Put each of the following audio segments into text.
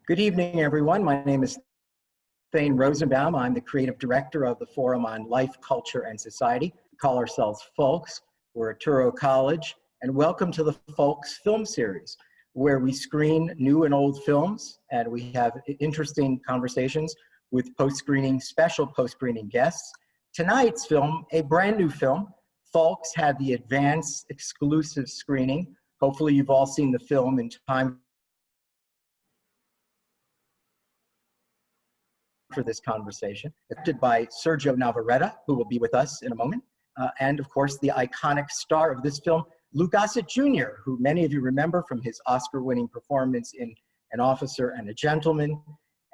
Good evening, everyone. My name is Thane Rosenbaum. I'm the creative director of the Forum on Life, Culture, and Society. We call ourselves FOLCS. We're at Touro College, and welcome to the FOLCS film series, where we screen new and old films, and we have interesting conversations with special post-screening guests. Tonight's film, a brand new film. FOLCS had the advanced exclusive screening. Hopefully you've all seen the film in time for this conversation, directed by Sergio Navarretta, who will be with us in a moment, and of course the iconic star of this film, Gossett Jr., who many of you remember from his Oscar-winning performance in An Officer and a Gentleman,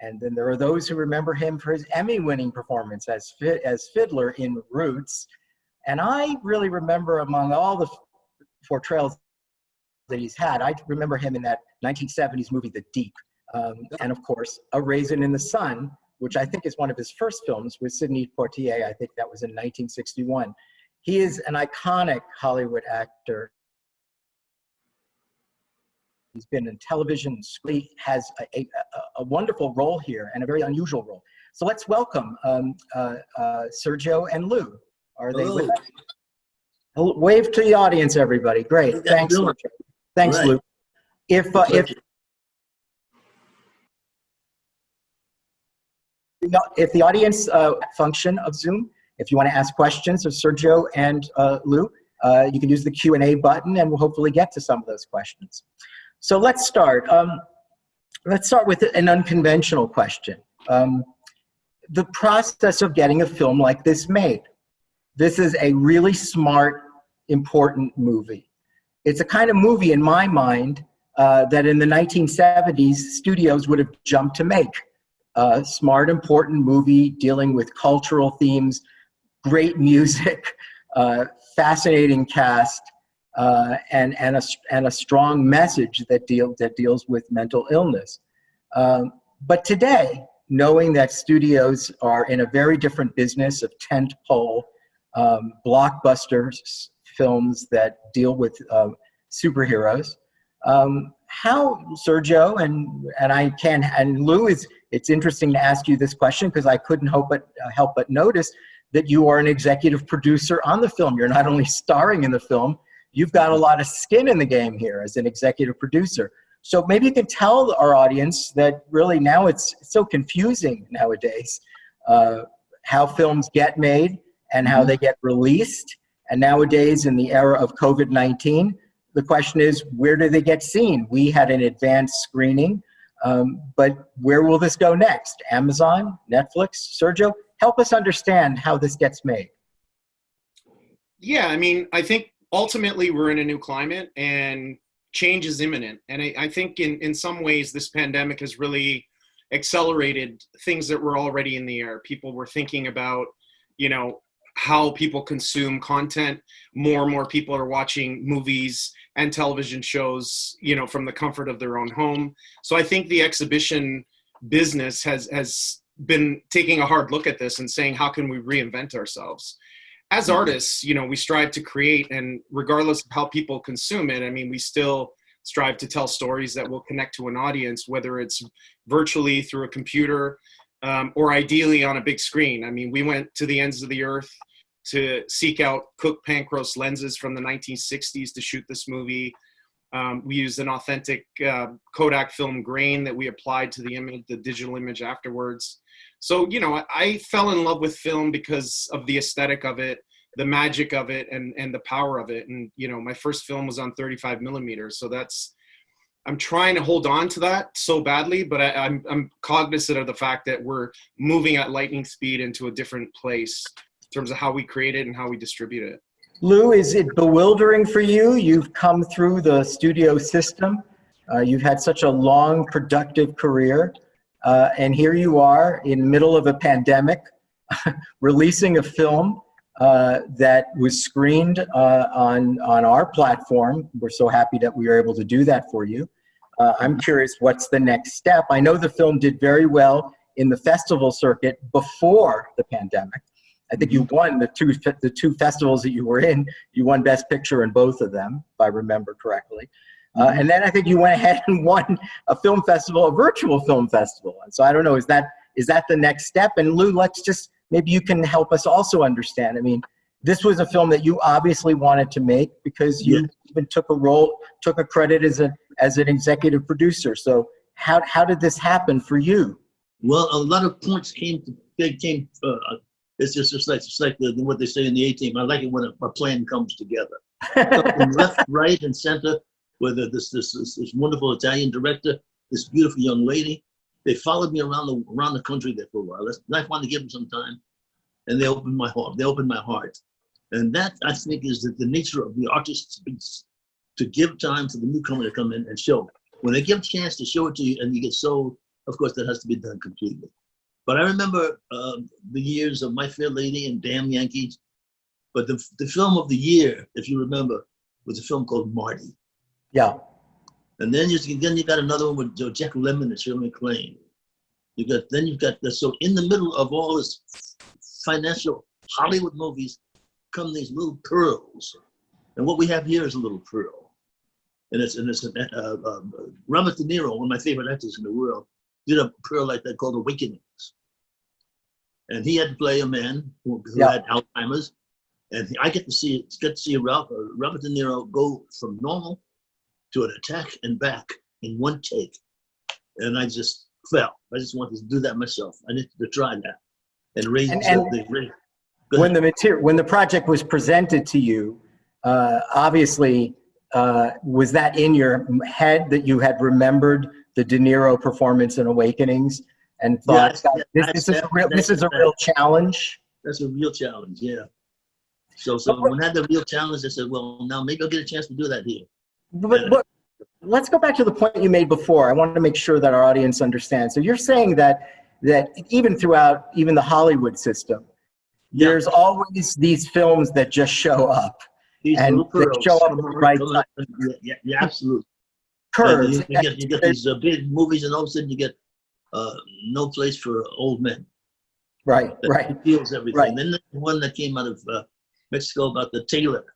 and then there are those who remember him for his Emmy-winning performance as Fiddler in Roots, and I really remember among all the portrayals that he's had, I remember him in that 1970s movie, The Deep, and of course, A Raisin in the Sun, which I think is one of his first films with Sidney Poitier. I think that was in 1961. He is an iconic Hollywood actor. He's been in television. He has a wonderful role here and a very unusual role. So let's welcome Sergio and Lou. Are they with us? Wave to the audience, everybody. Great. Thanks, Sergio. Thanks, right. Lou. If the audience function of Zoom, if you want to ask questions of Sergio and Lou, you can use the Q&A button and we'll hopefully get to some of those questions. So let's start. Let's start with an unconventional question. The process of getting a film like this made. This is a really smart, important movie. It's a kind of movie in my mind that in the 1970s, studios would have jumped to make. Smart, important movie dealing with cultural themes, great music, fascinating cast, and a strong message that deals with mental illness. But today, knowing that studios are in a very different business of tentpole, blockbuster films that deal with superheroes, how, Sergio, and Lou, it's interesting to ask you this question because I couldn't help but notice that you are an executive producer on the film. You're not only starring in the film, you've got a lot of skin in the game here as an executive producer. So maybe you can tell our audience that really now it's so confusing nowadays, how films get made and how they get released. And nowadays in the era of COVID-19, the question is, where do they get seen? We had an advanced screening, but where will this go next? Amazon, Netflix? Sergio, help us understand how this gets made. Yeah, I mean, I think ultimately we're in a new climate and change is imminent. And I think in some ways this pandemic has really accelerated things that were already in the air. People were thinking about, how people consume content. More and more people are watching movies and television shows, from the comfort of their own home. So I think the exhibition business has been taking a hard look at this and saying, how can we reinvent ourselves? As artists, we strive to create, and regardless of how people consume it, I mean, we still strive to tell stories that will connect to an audience, whether it's virtually through a computer or ideally on a big screen. I mean, we went to the ends of the earth to seek out Cooke Pancros lenses from the 1960s to shoot this movie. We used an authentic Kodak film grain that we applied to the image, the digital image afterwards. So, I fell in love with film because of the aesthetic of it, the magic of it, and the power of it. And, my first film was on 35 millimeters. So I'm trying to hold on to that so badly, but I'm cognizant of the fact that we're moving at lightning speed into a different place in terms of how we create it and how we distribute it. Lou, is it bewildering for you? You've come through the studio system. You've had such a long, productive career. And here you are in the middle of a pandemic, releasing a film that was screened on our platform. We're so happy that we were able to do that for you. I'm curious, what's the next step? I know the film did very well in the festival circuit before the pandemic. I think you won the two festivals that you were in. You won Best Picture in both of them, if I remember correctly. And then I think you went ahead and won a film festival, a virtual film festival. And so I don't know, is that the next step? And Lou, maybe you can help us also understand. I mean, this was a film that you obviously wanted to make because you even took a credit as an executive producer. So how did this happen for you? Well, a lot of points came. It's just like what they say in the A-Team. I like it when a plan comes together. From left, right, and center, with this wonderful Italian director, this beautiful young lady. They followed me around the country there for a while. I wanted to give them some time, and they opened my heart. And that, I think, is the nature of the artist, to give time for the newcomer to come in and show. When they give a chance to show it to you and you get sold, of course, that has to be done completely. But I remember the years of My Fair Lady and Damn Yankees. But the film of the year, if you remember, was a film called Marty. Yeah. And then you got another one with Jack Lemmon and Shirley MacLaine. So in the middle of all this financial Hollywood movies come these little pearls. And what we have here is a little pearl. And it's Robert De Niro, one of my favorite actors in the world, did a pearl like that called Awakenings. And he had to play a man who had Alzheimer's. And I get to see Robert De Niro go from normal to an attack and back in one take. And I just fell. I just wanted to do that myself. I needed to try that. When the project was presented to you, obviously, was that in your head that you had remembered the De Niro performance in Awakenings and thought, this is a real challenge? That's a real challenge, yeah. So when I had the real challenge, I said, well, now maybe I'll get a chance to do that here. But let's go back to the point you made before. I wanted to make sure that our audience understands. So you're saying that even throughout even the Hollywood system, there's always these films that just show up. These and they show up at the right time. Yeah, absolutely. Curves. You get these big movies, and all of a sudden you get No Place for Old Men. Right. That feels everything. Right. Then the one that came out of Mexico about the tailor.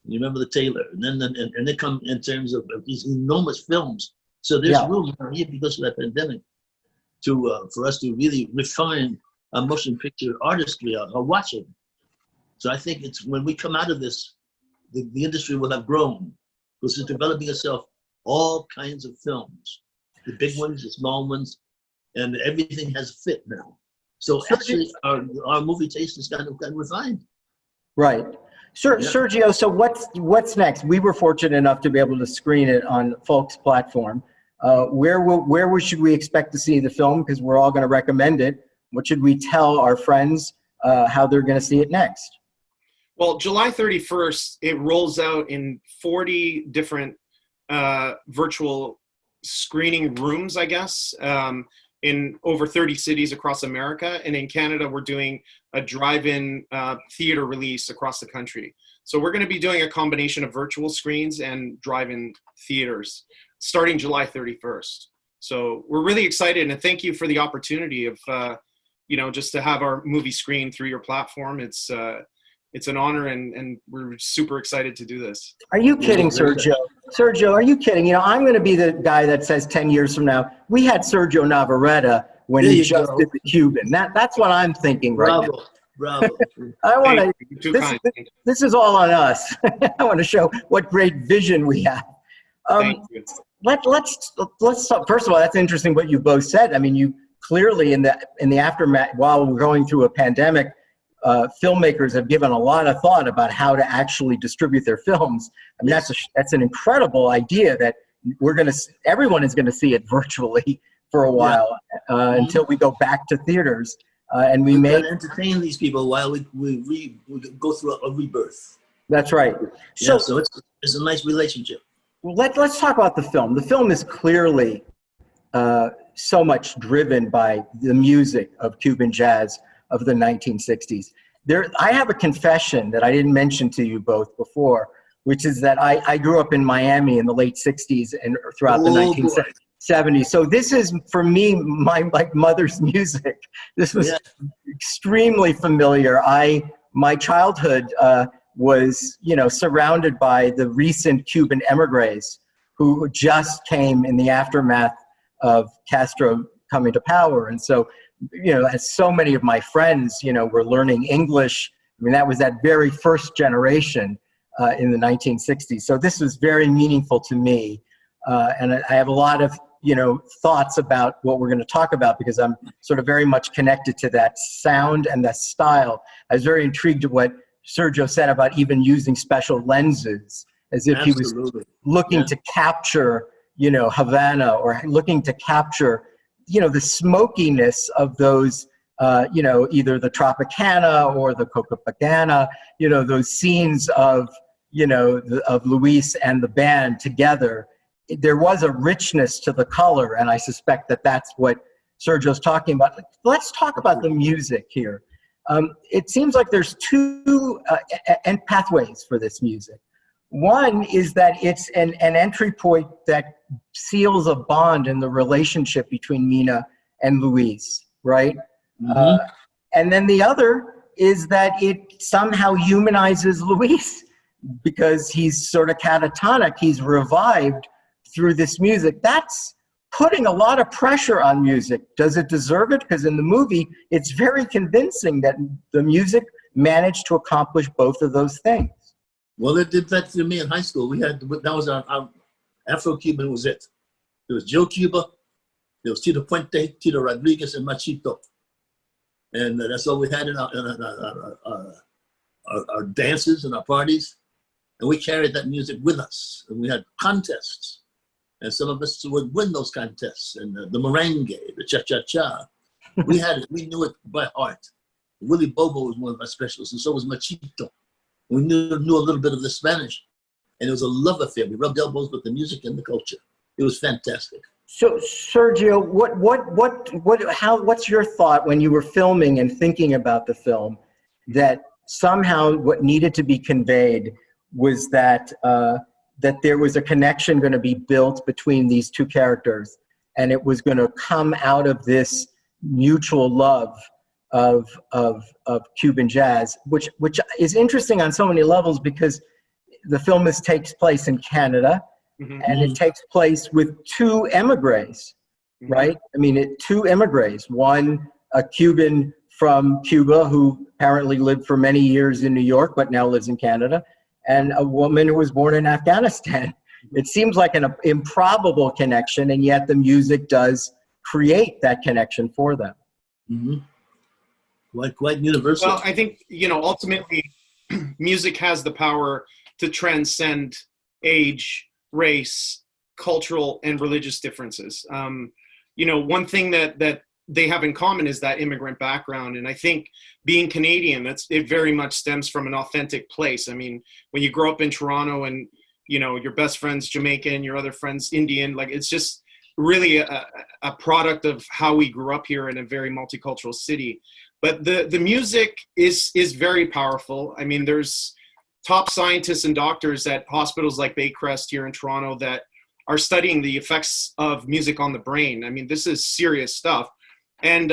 You remember the tailor? And then and they come in terms of these enormous films. So there's room here because of that pandemic for us to really refine our motion picture artistry, our watching. So I think it's when we come out of this, the industry will have grown because it's developing itself all kinds of films, the big ones, the small ones, and everything has fit now. So actually, our movie taste has gotten refined. Right. Sergio, so what's next? We were fortunate enough to be able to screen it on FOLCS platform. Where should we expect to see the film? Because we're all going to recommend it. What should we tell our friends how they're going to see it next? Well, July 31st, it rolls out in 40 different virtual screening rooms, I guess, in over 30 cities across America. And in Canada, we're doing a drive-in theater release across the country. So we're going to be doing a combination of virtual screens and drive-in theaters starting July 31st. So we're really excited, and thank you for the opportunity of, just to have our movie screen through your platform. It's an honor, and we're super excited to do this. Are you kidding, Sergio? Sergio, are you kidding? I'm going to be the guy that says 10 years from now, we had Sergio Navarretta when he just did the Cuban. That's what I'm thinking right now. Bravo. I want to. This is all on us. I want to show what great vision we have. Thank you. Let's talk. First of all, that's interesting what you both said. I mean, you clearly in the aftermath, while we're going through a pandemic, filmmakers have given a lot of thought about how to actually distribute their films. I mean, that's an incredible idea that everyone is going to see it virtually for a while until we go back to theaters. And we may entertain these people while we go through a rebirth. That's right. So it's a nice relationship. Let's talk about the film. The film is clearly so much driven by the music of Cuban jazz of the 1960s. I have a confession that I didn't mention to you both before, which is that I grew up in Miami in the late 60s and throughout the 1970s. So this is, for me, my mother's music. This was extremely familiar. My childhood was, surrounded by the recent Cuban emigres who just came in the aftermath of Castro coming to power. And so, as so many of my friends, were learning English. I mean, that was that very first generation in the 1960s. So this was very meaningful to me. And I have a lot of, thoughts about what we're going to talk about, because I'm sort of very much connected to that sound and that style. I was very intrigued at what Sergio said about even using special lenses, as if Absolutely. he was looking to capture, Havana, or looking to capture, the smokiness of those, either the Tropicana or the Copacabana, those scenes of, of Luis and the band together. There was a richness to the color, and I suspect that that's what Sergio's talking about. Let's talk about the music here. It seems like there's two pathways for this music. One is that it's an entry point that seals a bond in the relationship between Mina and Luis, right? Mm-hmm. And then the other is that it somehow humanizes Luis, because he's sort of catatonic, he's revived through this music. That's putting a lot of pressure on music. Does it deserve it? Because in the movie, it's very convincing that the music managed to accomplish both of those things. Well, it did that to me in high school. That was our Afro-Cuban was it. There was Joe Cuba, there was Tito Puente, Tito Rodriguez, and Machito. And that's all we had in our dances and our parties. And we carried that music with us. And we had contests. And some of us would win those contests. And the merengue, the cha-cha-cha. We had it. We knew it by heart. Willie Bobo was one of our specialists, and so was Machito. We knew a little bit of the Spanish. And it was a love affair. We rubbed elbows with the music and the culture. It was fantastic. So, Sergio, what's your thought when you were filming and thinking about the film, that somehow what needed to be conveyed was that that there was a connection going to be built between these two characters, and it was going to come out of this mutual love of Cuban jazz, which is interesting on so many levels, because the film takes place in Canada, Mm-hmm. and it takes place with two emigres, Mm-hmm. right? I mean, two emigres, one a Cuban from Cuba who apparently lived for many years in New York but now lives in Canada, and a woman who was born in Afghanistan. It seems like an improbable connection, and yet the music does create that connection for them. Mm-hmm. Quite universal. Well, I think, ultimately, music has the power to transcend age, race, cultural, and religious differences. One thing that they have in common is that immigrant background. And I think being Canadian, it very much stems from an authentic place. I mean, when you grow up in Toronto and, your best friend's Jamaican, your other friend's Indian, like, it's just really a product of how we grew up here in a very multicultural city. But the music is very powerful. I mean, there's top scientists and doctors at hospitals like Baycrest here in Toronto that are studying the effects of music on the brain. I mean, this is serious stuff. And,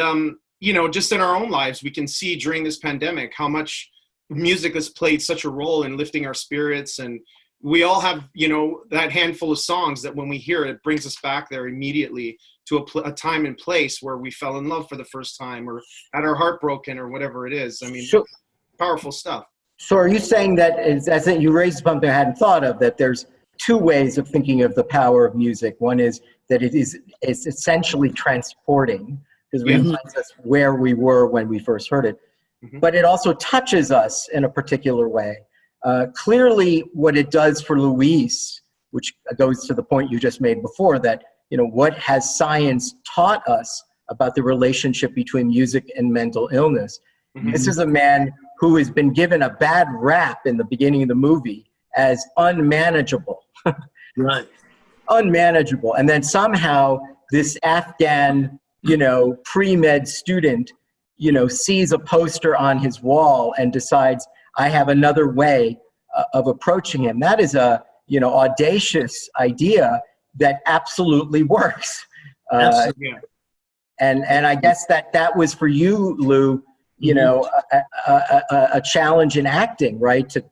just in our own lives, we can see during this pandemic how much music has played such a role in lifting our spirits. And we all have, that handful of songs that when we hear it, it brings us back there immediately to a time and place where we fell in love for the first time or had our heart broken or whatever it is. I mean, powerful stuff. So are you saying that, as you raised something I hadn't thought of, that there's two ways of thinking of the power of music? One is that it's essentially transporting, because it reminds us where we were when we first heard it. Mm-hmm. But it also touches us in a particular way. Clearly, what it does for Luis, which goes to the point you just made before, that, what has science taught us about the relationship between music and mental illness? Mm-hmm. This is a man who has been given a bad rap in the beginning of the movie as unmanageable. Right. Unmanageable. And then somehow this Afghan, pre-med student, sees a poster on his wall and decides, I have another way of approaching him. That is a, audacious idea that absolutely works. Absolutely. And I guess that was for you, Lou, a challenge in acting, right? To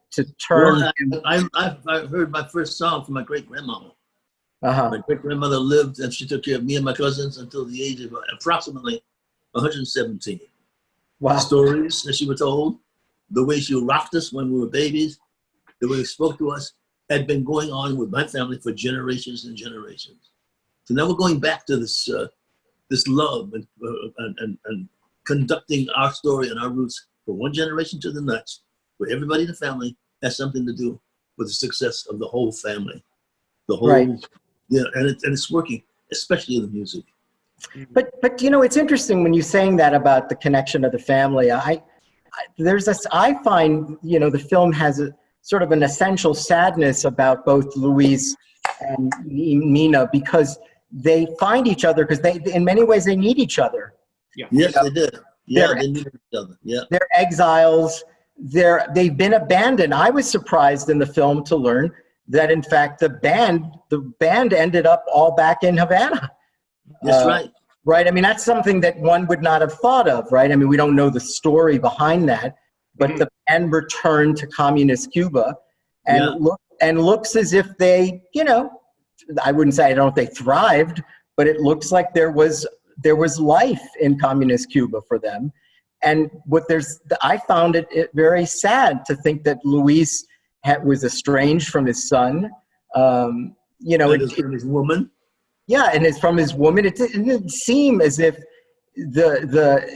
turn. Well, I heard my first song from my great grandmama, My great-grandmother lived, and she took care of me and my cousins until the age of approximately 117. Wow. Stories that she was told, the way she rocked us when we were babies, the way she spoke to us, had been going on with my family for generations and generations. So now we're going back to this this love and conducting our story and our roots from one generation to the next, where everybody in the family has something to do with the success of the whole family. The whole, Right. yeah, and it's working, especially in the music. But it's interesting when you're saying that about the connection of the family. I find, the film has a sort of an essential sadness about both Luis and Nina, because they find each other because in many ways, they need each other. Yeah. Yes, they did. Yeah, they need each other. Yeah. They're exiles. They've been abandoned. I was surprised in the film to learn that, in fact, the band ended up all back in Havana. That's right. Right. I mean, that's something that one would not have thought of, right? I mean, we don't know the story behind that, but the band returned to communist Cuba and looks as if they, I wouldn't say, I don't know if they thrived, but it looks like there was life in communist Cuba for them. And I found it very sad to think that Luis was estranged from his son. From his woman. Yeah, and it's from his woman. It didn't seem as if the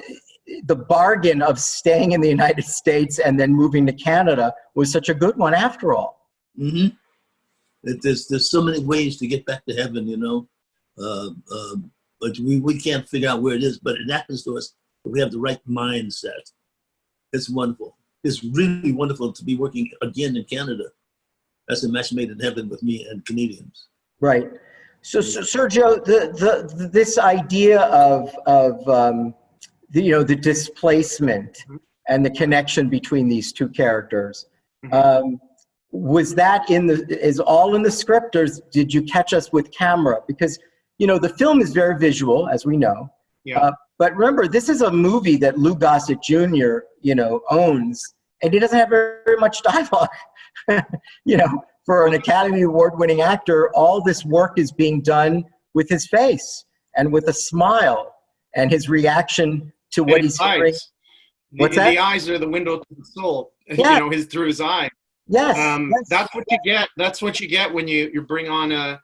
bargain of staying in the United States and then moving to Canada was such a good one after all. Mm-hmm. There's so many ways to get back to heaven, but we can't figure out where it is. But it happens to us if we have the right mindset. It's wonderful. It's really wonderful to be working again in Canada. That's a match made in heaven with me and Canadians. Right. So Sergio, this idea of the displacement and the connection between these two characters, was that is all in the script, or did you catch us with camera? Because the film is very visual, as we know. Yeah. But remember, this is a movie that Lou Gossett Jr. Owns, and he doesn't have very much dialogue. For an Academy Award-winning actor, all this work is being done with his face and with a smile and his reaction to what he's hearing. What's that? The eyes are the window to the soul. Yeah. Through his eye. Yes. That's what you get. That's what you get when you bring on a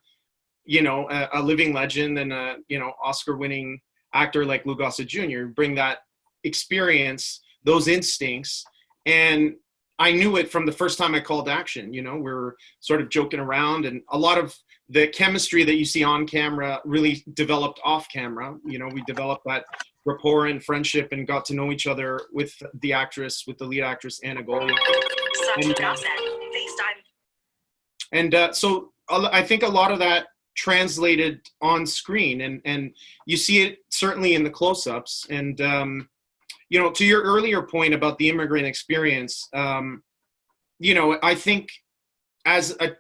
living legend and a Oscar-winning actor like Lou Gossett Jr. Bring that experience, those instincts, and I knew it from the first time I called action. We were sort of joking around, and a lot of the chemistry that you see on camera really developed off camera. We developed that rapport and friendship and got to know each other with the lead actress, Anna Golia. So I think a lot of that translated on screen, and you see it certainly in the close-ups. And to your earlier point about the immigrant experience, I think as a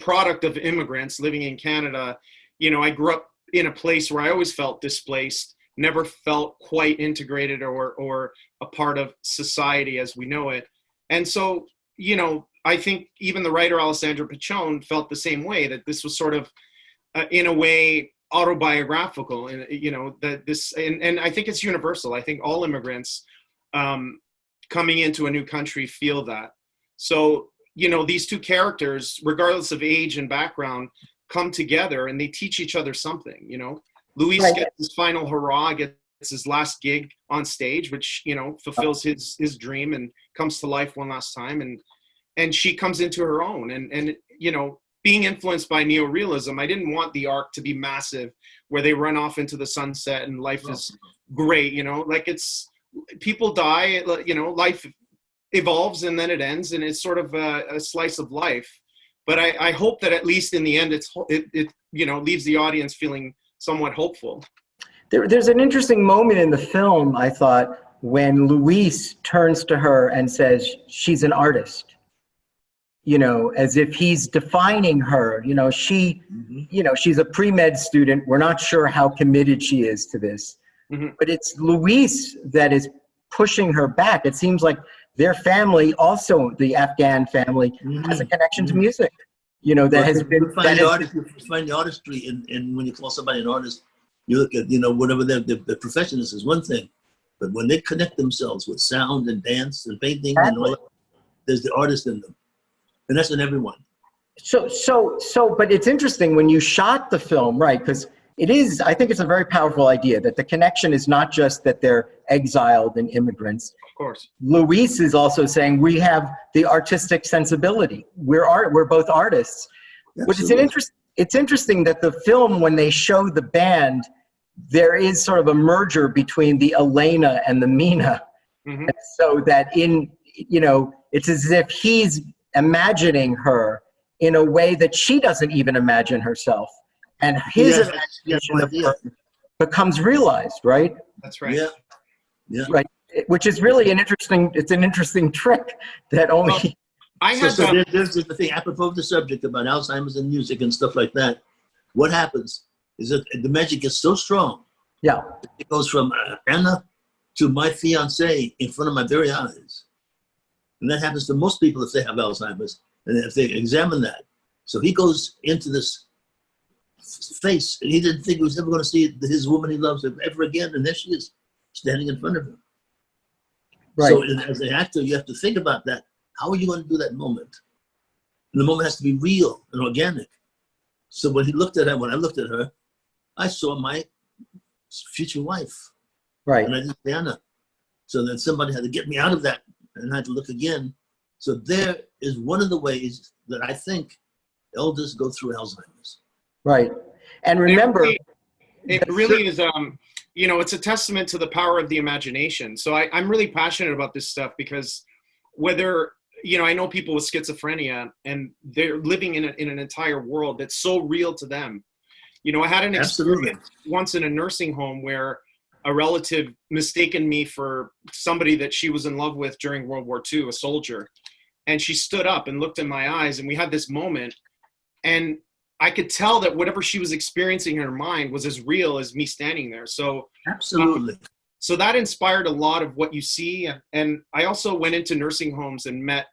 product of immigrants living in Canada, I grew up in a place where I always felt displaced, never felt quite integrated or a part of society as we know it. And so, I think even the writer Alessandra Piccione felt the same way, that this was sort of, in a way, autobiographical, and that this, and I think it's universal. I think all immigrants coming into a new country feel that. So these two characters, regardless of age and background, come together and they teach each other something. Luis gets his final hurrah, gets his last gig on stage, which fulfills his dream and comes to life one last time, and she comes into her own, and being influenced by neorealism, I didn't want the arc to be massive, where they run off into the sunset and life is great. It's people die, life evolves and then it ends, and it's sort of a slice of life. But I hope that at least in the end, it leaves the audience feeling somewhat hopeful. There's an interesting moment in the film, I thought, when Luis turns to her and says she's an artist. As if he's defining her. She's a pre-med student. We're not sure how committed she is to this. Mm-hmm. But it's Luis that is pushing her back. It seems like their family, also the Afghan family, has a connection to music. that has been. You find the artistry in when you call somebody an artist, you look at, whatever their profession is one thing. But when they connect themselves with sound and dance and painting and all that, there's the artist in them. And that's in everyone. But it's interesting when you shot the film, right? Because I think it's a very powerful idea that the connection is not just that they're exiled and immigrants. Of course. Luis is also saying we have the artistic sensibility. We're both artists. It's interesting that the film, when they show the band, there is sort of a merger between the Elena and the Mina. Mm-hmm. So that it's as if he's imagining her in a way that she doesn't even imagine herself. And his imagination of her becomes realized, right? That's right. Yeah. Right. Which is really an interesting trick that only... There's the thing, apropos of the subject about Alzheimer's and music and stuff like that. What happens is that the magic is so strong. Yeah. It goes from Anna to my fiance in front of my very eyes. And that happens to most people if they have Alzheimer's and if they examine that. So he goes into this face and he didn't think he was ever going to see his woman he loves ever again. And there she is standing in front of him. Right. So as an actor, you have to think about that. How are you going to do that moment? And the moment has to be real and organic. So when I looked at her, I saw my future wife. Right. And I didn't see Anna. So then somebody had to get me out of that and I had to look again. So there is one of the ways that I think elders go through Alzheimer's. Right. And remember... It really is, it's a testament to the power of the imagination. So I'm really passionate about this stuff because whether... I know people with schizophrenia and they're living in an entire world that's so real to them. I had an experience once in a nursing home where a relative mistaken me for somebody that she was in love with during World War II, a soldier. And she stood up and looked in my eyes and we had this moment. And I could tell that whatever she was experiencing in her mind was as real as me standing there. So absolutely. So that inspired a lot of what you see. And I also went into nursing homes and met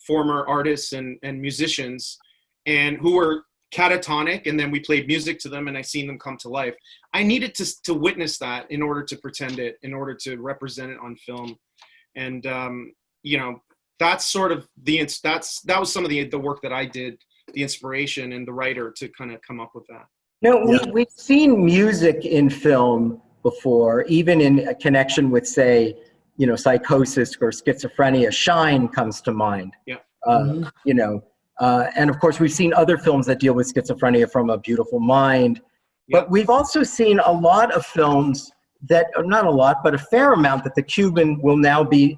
former artists and musicians and who were catatonic. And then we played music to them and I seen them come to life. I needed to witness that in order to pretend it, in order to represent it on film. And, that's sort of that was some of the work that I did, the inspiration and the writer to kind of come up with that. We've seen music in film before, even in a connection with, say, psychosis or schizophrenia. Shine comes to mind. Yeah. And of course, we've seen other films that deal with schizophrenia, from A Beautiful Mind. Yeah. But we've also seen a lot of films not a lot, but a fair amount that the Cuban will now be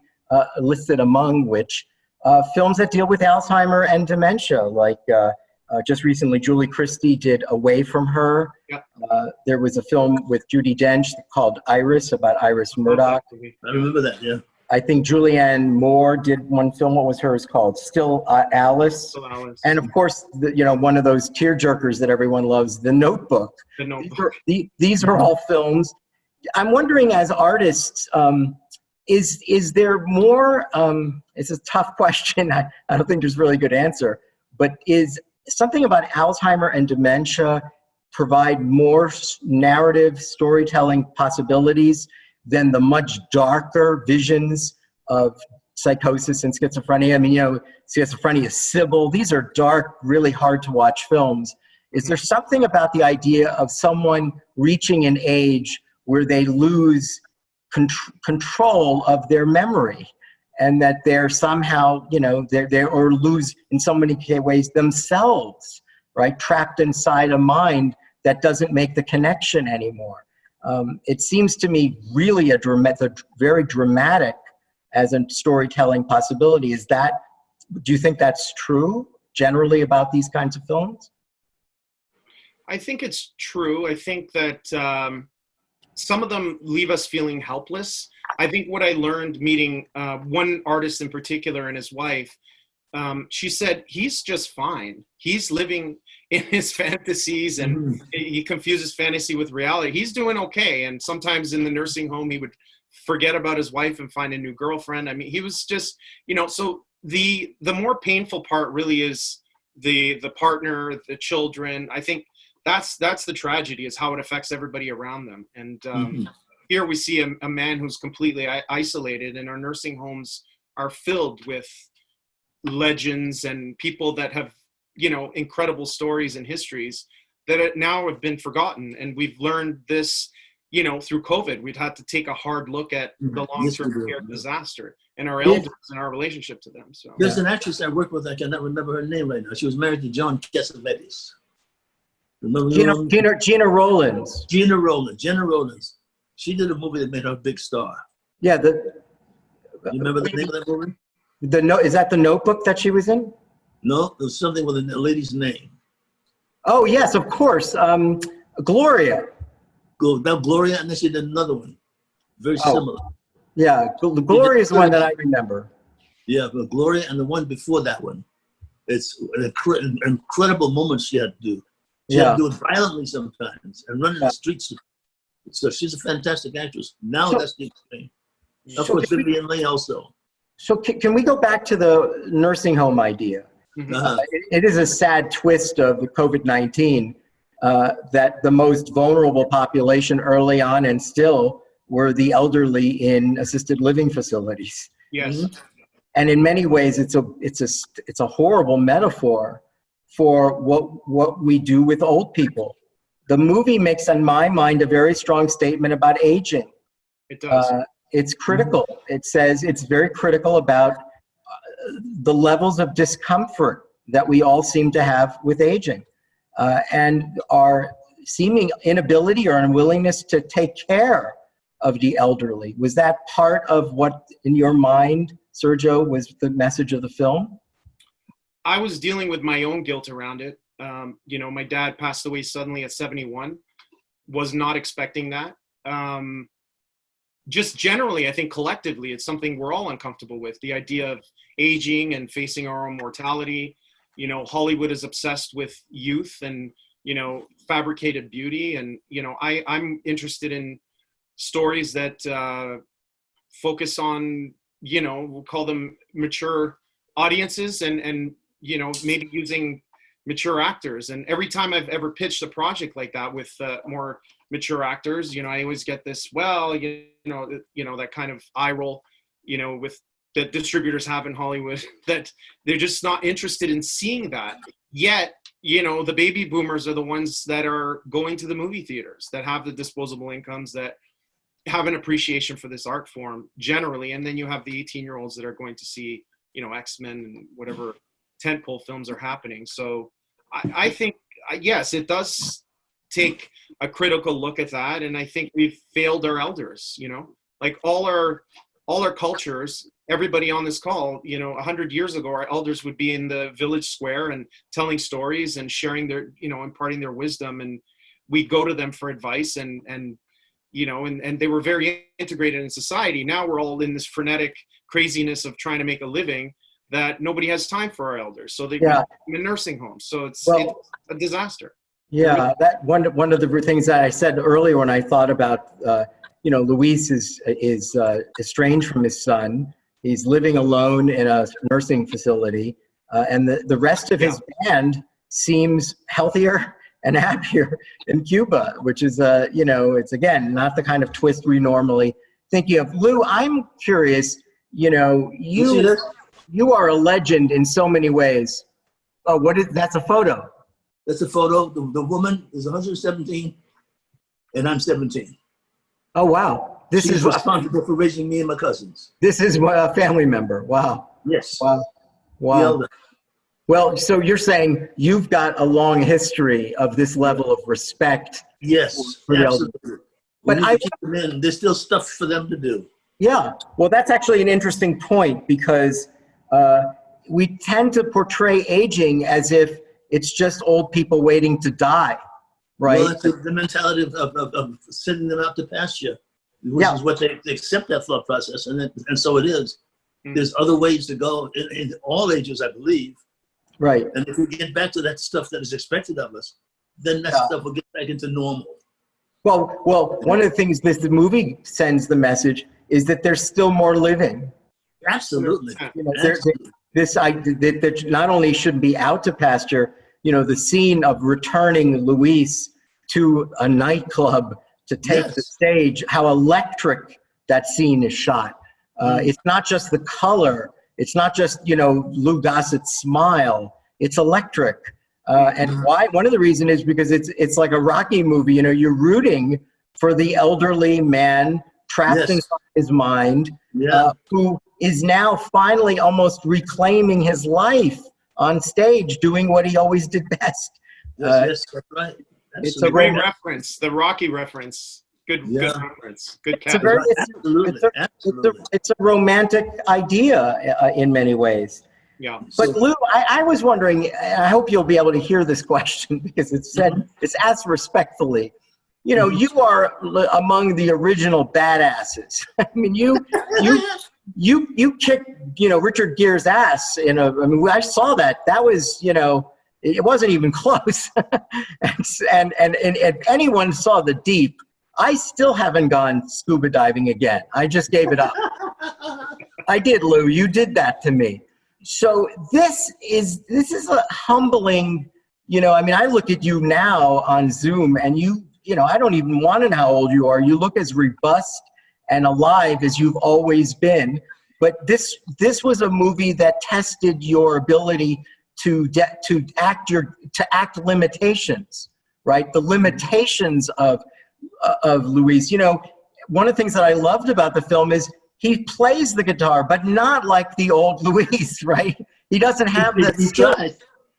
listed among, which films that deal with Alzheimer and dementia, like just recently, Julie Christie did Away from Her. Yep. There was a film with Judi Dench called Iris, about Iris Murdoch. I remember that, yeah. I think Julianne Moore did one film. What was hers called? Still Alice. Still Alice. And of course, one of those tearjerkers that everyone loves, The Notebook. The Notebook. These are all films. I'm wondering, as artists, is there more? It's a tough question. I don't think there's really a good answer. But is something about Alzheimer and dementia provide more narrative storytelling possibilities than the much darker visions of psychosis and schizophrenia? I mean, Schizophrenia, Sybil, these are dark, really hard to watch films. Is there something about the idea of someone reaching an age where they lose control of their memory, and that they're somehow, or lose in so many ways themselves, right? Trapped inside a mind that doesn't make the connection anymore. It seems to me really very dramatic as a storytelling possibility. Do you think that's true generally about these kinds of films? I think it's true. I think that some of them leave us feeling helpless. I think what I learned meeting one artist in particular and his wife, she said, he's just fine. He's living in his fantasies and he confuses fantasy with reality. He's doing okay. And sometimes in the nursing home, he would forget about his wife and find a new girlfriend. I mean, he was just, so the more painful part really is the partner, the children. I think that's the tragedy, is how it affects everybody around them. And here we see a man who's completely isolated, and our nursing homes are filled with legends and people that have, incredible stories and histories that now have been forgotten. And we've learned this, through COVID. We've had to take a hard look at the long-term care disaster and our elders and our relationship to them. So there's an actress I worked with, I cannot remember her name right now. She was married to John Cassavetes. Remember Gina Rowlands. Gina Rowlands. She did a movie that made her a big star. Yeah. You remember the name of that movie? Is that The Notebook that she was in? No, it was something with a lady's name. Oh, yes, of course. Gloria. Gloria, and then she did another one. Very similar. Yeah, Gloria is the one that I remember. Yeah, but Gloria and the one before that one. It's an incredible moment she had to do. She had to do it violently sometimes and run in the streets. So she's a fantastic actress. Now that's the thing. Of course, Vivian Leigh also. So can we go back to the nursing home idea? It is a sad twist of the COVID-19 that the most vulnerable population early on and still were the elderly in assisted living facilities. Yes. And in many ways, it's a horrible metaphor for what we do with old people. The movie makes, in my mind, a very strong statement about aging. It does. It's critical. It says it's very critical about the levels of discomfort that we all seem to have with aging, and our seeming inability or unwillingness to take care of the elderly. Was that part of what, in your mind, Sergio, was the message of the film? I was dealing with my own guilt around it. My dad passed away suddenly at 71. Was not expecting that. Just generally, I think collectively, it's something we're all uncomfortable with. The idea of aging and facing our own mortality. Hollywood is obsessed with youth and, fabricated beauty. And, I'm interested in stories that focus on, we'll call them mature audiences and maybe using mature actors. And every time I've ever pitched a project like that with more mature actors, I always get this, that kind of eye roll, with that distributors have in Hollywood, that they're just not interested in seeing that. Yet, the baby boomers are the ones that are going to the movie theaters, that have the disposable incomes, that have an appreciation for this art form generally. And then you have the 18-year-olds that are going to see, X-Men and whatever tentpole films are happening. So I think, yes, it does take a critical look at that. And I think we've failed our elders, like all our cultures. Everybody on this call, 100 years ago, our elders would be in the village square and telling stories and sharing their, imparting their wisdom. And we go to them for advice and they were very integrated in society. Now we're all in this frenetic craziness of trying to make a living that nobody has time for our elders. So they're in nursing homes. So it's a disaster. Yeah, that one of the things that I said earlier when I thought about, Luis is estranged from his son. He's living alone in a nursing facility, and the rest of his band seems healthier and happier in Cuba, which is, it's again not the kind of twist we normally think of. Lou, I'm curious. You are a legend in so many ways. Oh, that's a photo. That's a photo. The woman is 117, and I'm 17. Oh, wow. She's responsible for raising me and my cousins. This is a family member. Wow. Yes. Wow. Well, so you're saying you've got a long history of this level of respect. Yes, for the absolutely. elderly. But keep them in. There's still stuff for them to do. Yeah. Well, that's actually an interesting point, because we tend to portray aging as if it's just old people waiting to die, right? Well, it's the mentality of sending them out to pasture, which is what they accept that thought process, and so it is. There's other ways to go in all ages, I believe. Right. And if we get back to that stuff that is expected of us, then that stuff will get back into normal. Well, one of the things the movie sends the message is that there's still more living. Absolutely. this idea that not only shouldn't be out to pasture, the scene of returning Luis to a nightclub to take the stage, how electric that scene is shot. It's not just the color. It's not just, Lou Gossett's smile. It's electric. And why? One of the reasons is because it's like a Rocky movie. You're rooting for the elderly man trapped inside his mind, who is now finally almost reclaiming his life on stage, doing what he always did best. Yes, that's right. It's a great reference, the Rocky reference. Good reference. Good catch. It's a romantic idea in many ways. Yeah. But Lou, I was wondering, I hope you'll be able to hear this question because it's asked respectfully. You are among the original badasses. I mean, you kicked, Richard Gere's ass I saw that. That was, it wasn't even close. and if anyone saw The Deep, I still haven't gone scuba diving again. I just gave it up. I did, Lou. You did that to me. So this is a humbling, I look at you now on Zoom and I don't even want to know how old you are. You look as robust and alive as you've always been. But this was a movie that tested your ability to act limitations, right? The limitations of Luis. One of the things that I loved about the film is he plays the guitar, but not like the old Luis, right? He doesn't have that skill.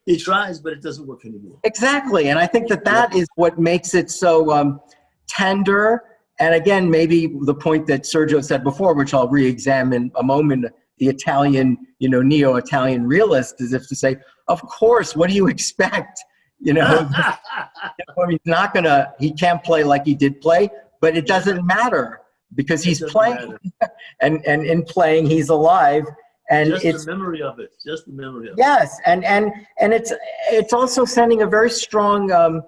He tries, but it doesn't work anymore. Exactly, and I think that is what makes it so tender. And again, maybe the point that Sergio said before, which I'll re-examine a moment, the Italian, neo-Italian realist, as if to say, of course, what do you expect? He's not he can't play like he did play, but it doesn't matter because he's playing, and in playing, he's alive. And just the memory of it. Just the memory of it. Yes, and it's also sending a very strong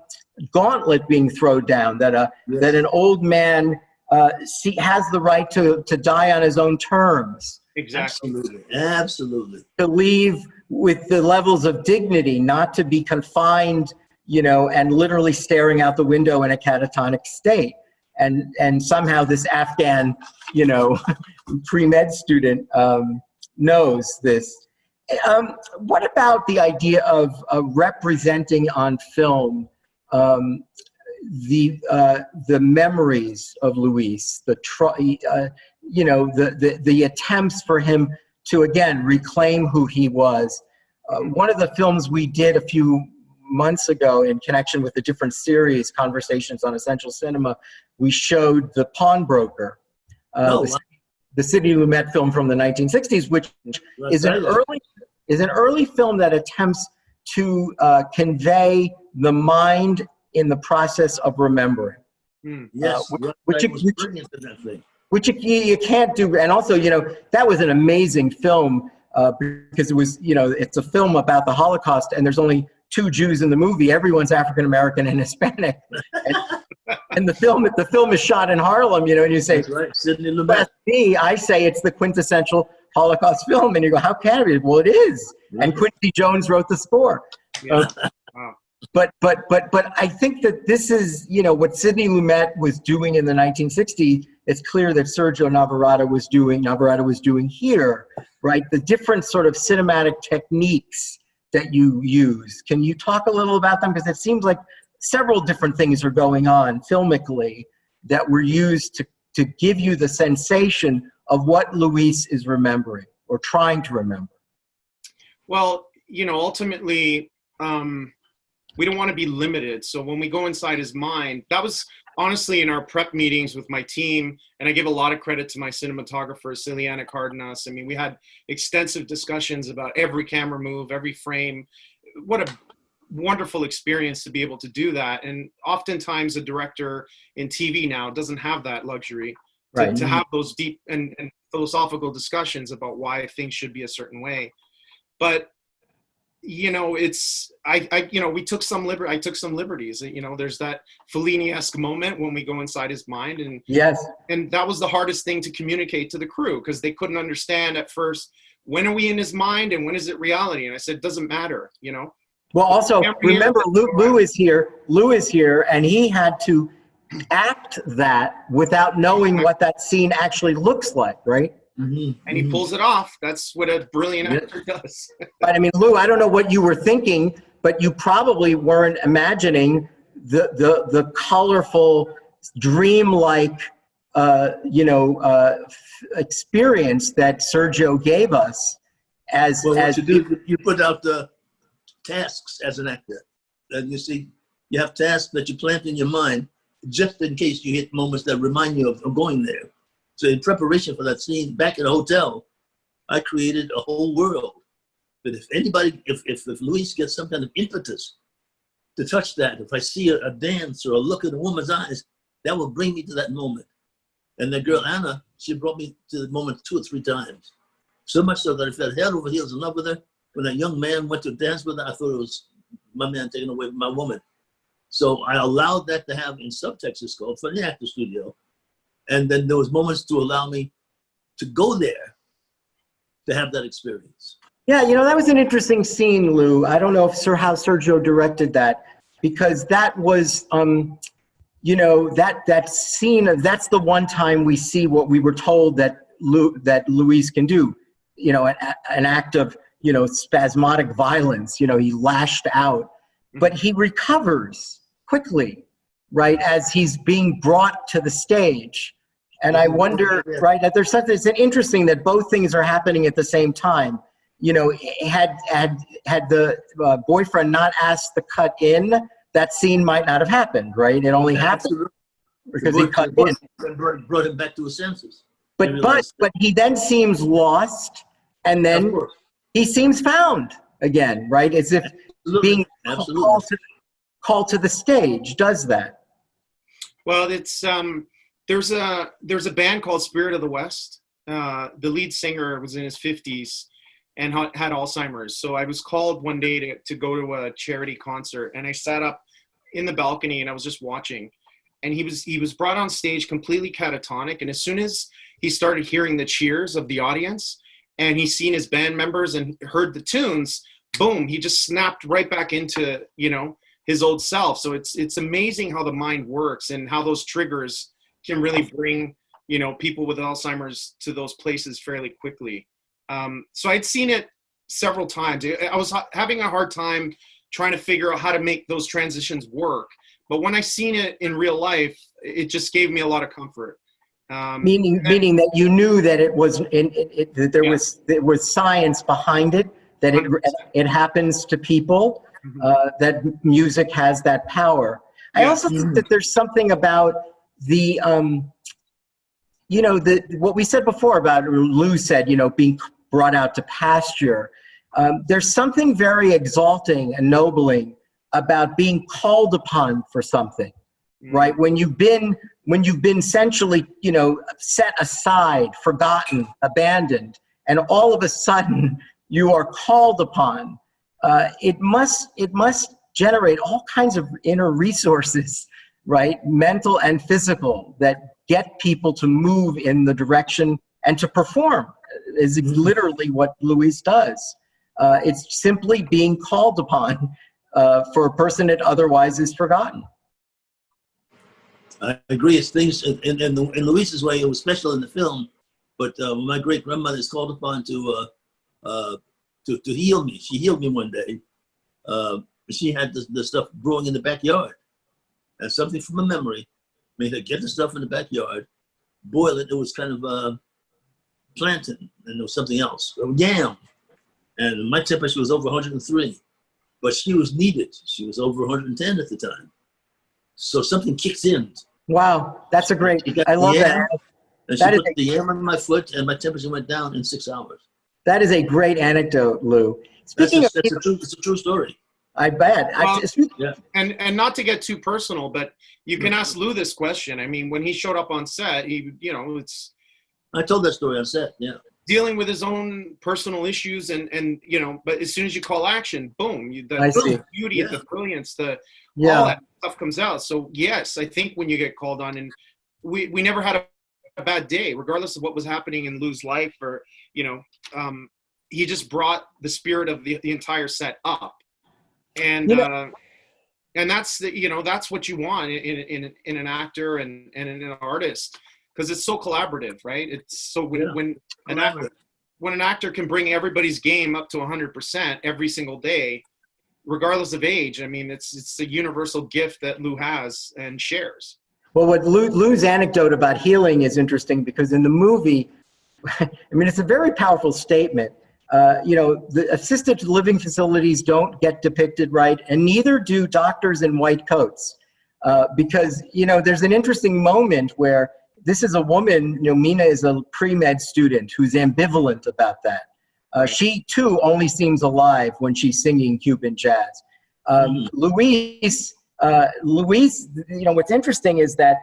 gauntlet being thrown down that an old man has the right to die on his own terms. Exactly. Absolutely. To leave with the levels of dignity, not to be confined, and literally staring out the window in a catatonic state. And somehow this Afghan, pre-med student knows this. What about the idea of representing on film the memories of Luis, the attempts for him to again reclaim who he was? One of the films we did a few months ago in connection with a different series, Conversations on Essential Cinema, we showed The Pawnbroker, the Sidney Lumet film from the 1960s, which is an early film that attempts to convey the mind in the process of remembering. Which you can't do. And also, that was an amazing film because it was, it's a film about the Holocaust, and there's only 2 Jews in the movie. Everyone's African American and Hispanic. And the film is shot in Harlem, and you say, Sidney Lumet. I say it's the quintessential Holocaust film, and you go, how can it be? Well, it is. And Quincy Jones wrote the score. Yeah. Wow. But I think that this is, what Sidney Lumet was doing in the 1960s. It's clear that Sergio Navarretta was doing here, right? The different sort of cinematic techniques that you use. Can you talk a little about them? Because it seems like several different things are going on filmically that were used to give you the sensation of what Luis is remembering or trying to remember. Well, ultimately, we don't want to be limited. So when we go inside his mind, that was honestly in our prep meetings with my team, and I give a lot of credit to my cinematographer, Ciliana Cardenas. I mean, we had extensive discussions about every camera move, every frame. What a wonderful experience to be able to do that. And oftentimes a director in TV now doesn't have that luxury to have those deep and philosophical discussions about why things should be a certain way. But we took some I took some liberties. There's that Fellini-esque moment when we go inside his mind, and yes, and that was the hardest thing to communicate to the crew because they couldn't understand at first when are we in his mind and when is it reality? And I said, it doesn't matter, Well, also, remember, Lou is here, and he had to act that without knowing what that scene actually looks like, right? Mm-hmm. And he pulls it off. That's what a brilliant actor does. But I mean, Lou, I don't know what you were thinking, but you probably weren't imagining the colorful, dreamlike, experience that Sergio gave us. What you do, you put out the tasks as an actor, and you see, you have tasks that you plant in your mind just in case you hit moments that remind you of going there. So in preparation for that scene back at the hotel, I created a whole world. But if anybody, if Luis gets some kind of impetus to touch that, if I see a dance or a look in a woman's eyes, that will bring me to that moment. And the girl Anna, she brought me to the moment 2 or 3 times. So much so that I fell head over heels in love with her. When that young man went to dance with her, I thought it was my man taking away my woman. So I allowed that to have in subtext, it's called, for the actor studio. And then there was moments to allow me to go there to have that experience. Yeah, that was an interesting scene, Lou. I don't know how Sergio directed that, because that was, that scene, that's the one time we see what we were told that Luis can do, an act of, spasmodic violence. He lashed out, but he recovers quickly, right, as he's being brought to the stage. And I wonder, right, that it's interesting that both things are happening at the same time. Had the boyfriend not asked the cut in, that scene might not have happened, right? It only happened because he cut in. And brought him back to his senses. But he then seems lost, and then he seems found again, right? As if being called to the stage does that. Well, it's there's a band called Spirit of the West. The lead singer was in his 50s and had Alzheimer's. So I was called one day to go to a charity concert, and I sat up in the balcony and I was just watching. And he was brought on stage completely catatonic. And as soon as he started hearing the cheers of the audience and he's seen his band members and heard the tunes, boom, he just snapped right back into, his old self. So it's amazing how the mind works and how those triggers can really bring, people with Alzheimer's to those places fairly quickly. So I'd seen it several times. I was having a hard time trying to figure out how to make those transitions work. But when I seen it in real life, it just gave me a lot of comfort. Meaning that you knew that it was that there was science behind it, that it happens to people, that music has that power. I also think that there's something about the what we said before about, Lou said, being brought out to pasture. There's something very exalting, ennobling about being called upon for something, right? When you've been essentially, set aside, forgotten, abandoned, and all of a sudden you are called upon, it must generate all kinds of inner resources, right? Mental and physical, that get people to move in the direction and to perform, is literally what Luis does. It's simply being called upon for a person that otherwise is forgotten. I agree. It's things in Luis's way. It was special in the film, but my great grandmother is called upon to heal me. She healed me one day. She had the stuff growing in the backyard, and something from a memory made her get the stuff in the backyard, boil it. It was kind of plantain, and there was something else, yam. And my temperature was over 103, but she was needed. She was over 110 at the time. So something kicks in. Wow, that's a great, I love that. And she put the yam on my foot, and my temperature went down in 6 hours. That is a great anecdote, Lou. Speaking it's a true story. I bet. Well, and not to get too personal, but you can ask Lou this question. I mean, when he showed up on set, I told that story on set, yeah. Dealing with his own personal issues and but as soon as you call action, boom, the beauty, the brilliance, all that stuff comes out. So yes, I think when you get called on, and we never had a bad day, regardless of what was happening in Lou's life, or he just brought the spirit of the entire set up. And and that's that's what you want in an actor and in an artist, because it's so collaborative, right? It's so when an actor can bring everybody's game up to 100% every single day, regardless of age. I mean, it's a universal gift that Lou has and shares. Well, what Lou's anecdote about healing is interesting, because in the movie, I mean, it's a very powerful statement. The assisted living facilities don't get depicted right, and neither do doctors in white coats. Because, there's an interesting moment where this is a woman, Mina is a pre-med student who's ambivalent about that. She, too, only seems alive when she's singing Cuban jazz. Luis, what's interesting is that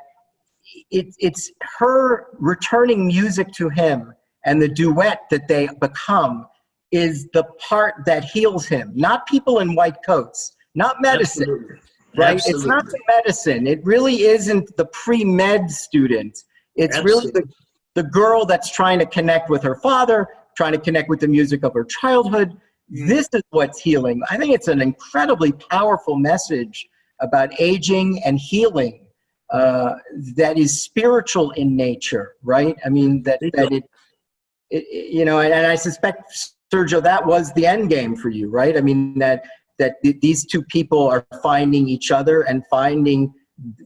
it's her returning music to him, and the duet that they become is the part that heals him, not people in white coats, not medicine. Absolutely. Right? Absolutely. It's not the medicine. It really isn't the pre-med student. It's Absolutely. really the girl that's trying to connect with her father, trying to connect with the music of her childhood. This is what's healing. I think it's an incredibly powerful message about aging and healing that is spiritual in nature, right? I mean, and I suspect, Sergio, that was the end game for you, right? I mean, that these two people are finding each other and finding,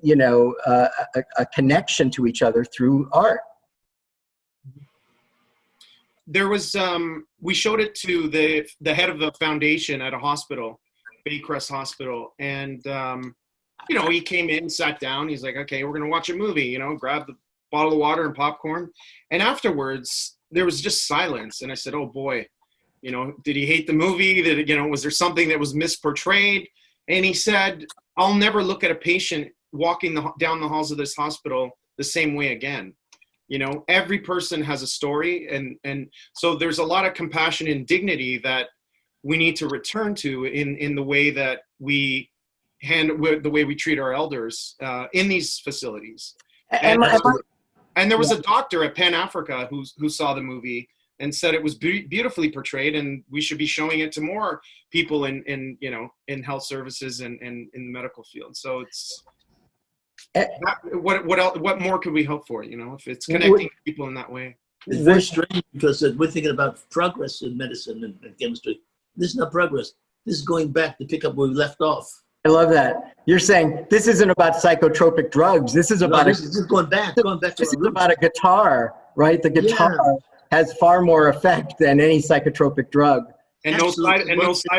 a connection to each other through art. There was, we showed it to the head of the foundation at a hospital, Baycrest Hospital. And, he came in, sat down. He's like, okay, we're going to watch a movie, grab the bottle of water and popcorn. And afterwards, there was just silence. And I said, oh boy, did he hate the movie? Was there something that was misportrayed? And he said, I'll never look at a patient walking down the halls of this hospital the same way again. Every person has a story. And so there's a lot of compassion and dignity that we need to return to in the way that we the way we treat our elders in these facilities. And there was a doctor at Pan Africa who saw the movie and said it was beautifully portrayed, and we should be showing it to more people in health services and in the medical field. So it's what more could we hope for? If it's connecting people in that way. It's very strange, because we're thinking about progress in medicine and chemistry. This is not progress. This is going back to pick up where we left off. I love that. You're saying this isn't about psychotropic drugs. This is about this is going back. This is about a guitar, right? The guitar has far more effect than any psychotropic drug. And no side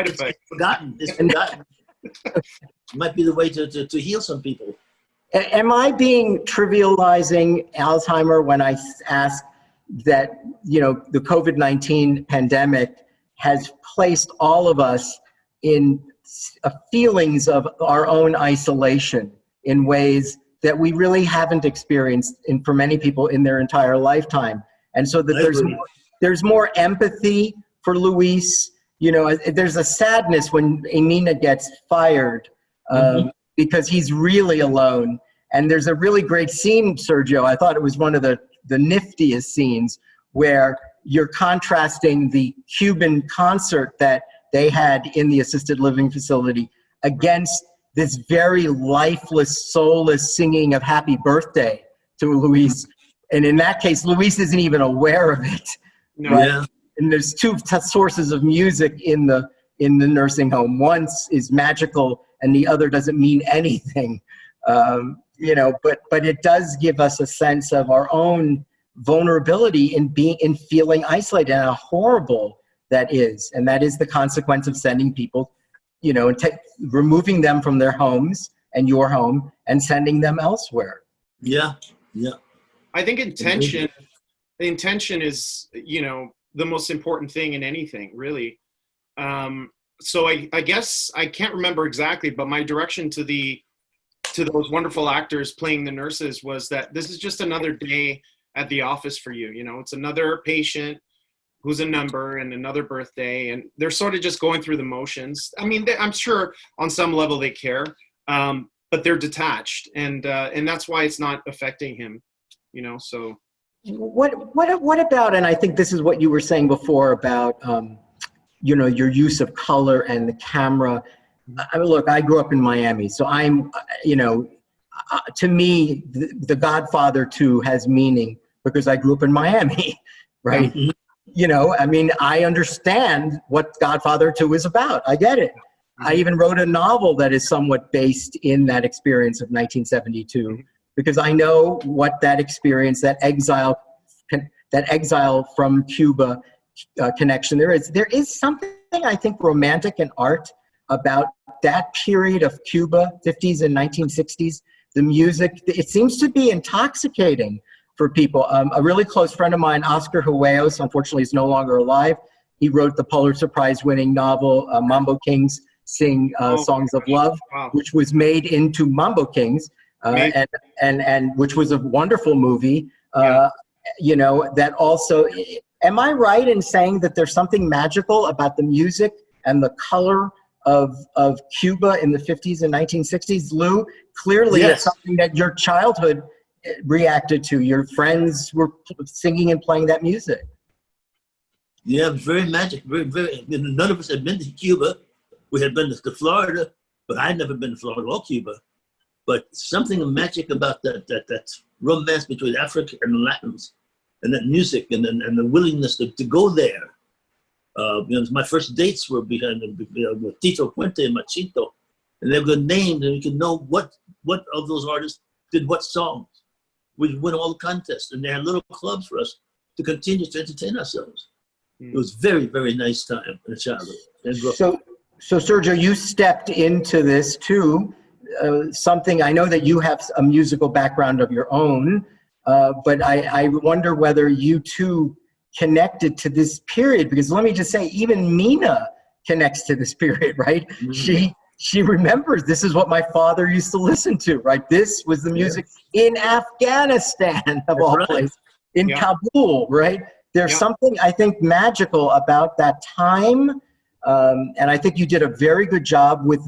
effect. It's forgotten. Might be the way to heal some people. Am I being trivializing Alzheimer when I ask that, the COVID-19 pandemic has placed all of us in feelings of our own isolation in ways that we really haven't experienced for many people in their entire lifetime? And so that there's more empathy for Luis. There's a sadness when Emina gets fired because he's really alone. And there's a really great scene, Sergio. I thought it was one of the niftiest scenes, where you're contrasting the Cuban concert that they had in the assisted living facility against this very lifeless, soulless singing of happy birthday to Luis. And in that case, Luis isn't even aware of it. No. Right? Yeah. And there's two sources of music in the nursing home. One is magical, and the other doesn't mean anything. But it does give us a sense of our own vulnerability in feeling isolated, and how horrible that is. And that is the consequence of sending people, and removing them from their homes and your home and sending them elsewhere. Yeah. I think the intention is, the most important thing in anything, really. So I guess I can't remember exactly, but my direction to those wonderful actors playing the nurses was that this is just another day at the office for you. It's another patient who's a number and another birthday, and they're sort of just going through the motions. I mean, I'm sure on some level they care, but they're detached, and that's why it's not affecting him. So what about, and I think this is what you were saying before about, your use of color and the camera. I mean, look, I grew up in Miami, so I'm, to me, the Godfather 2 has meaning because I grew up in Miami, right? I mean, I understand what Godfather 2 is about. I get it. I even wrote a novel that is somewhat based in that experience of 1972 because I know what that experience, that exile from Cuba connection there is. There is something, I think, romantic in art about that period of Cuba, 50s and 1960s. The music, it seems to be intoxicating for people. A really close friend of mine, Oscar Huellos, unfortunately is no longer alive. He wrote the Pulitzer Prize winning novel, Mambo Kings Sing Songs of Love, which was made into Mambo Kings, and which was a wonderful movie. That also, am I right in saying that there's something magical about the music and the color of Cuba in the 50s and 1960s? Lou, clearly it's something that your childhood reacted to. Your friends were singing and playing that music. Yeah, it was very magic. Very, very. None of us had been to Cuba. We had been to Florida, but I'd never been to Florida or Cuba. But something magic about that romance between Africa and the Latins, and that music, and the willingness to go there. My first dates were behind with Tito Puente and Machito, and they were named, and you could know what of those artists did what songs. We'd win all the contests, and they had little clubs for us to continue to entertain ourselves. It was very, very nice time in childhood. So Sergio, you stepped into this too. Something, I know that you have a musical background of your own, but I wonder whether you too connected to this period, because let me just say, even Mina connects to this period, right? She remembers, this is what my father used to listen to, right? This was the music in Afghanistan, of all places, in Kabul, right? There's something, I think, magical about that time. And I think you did a very good job with,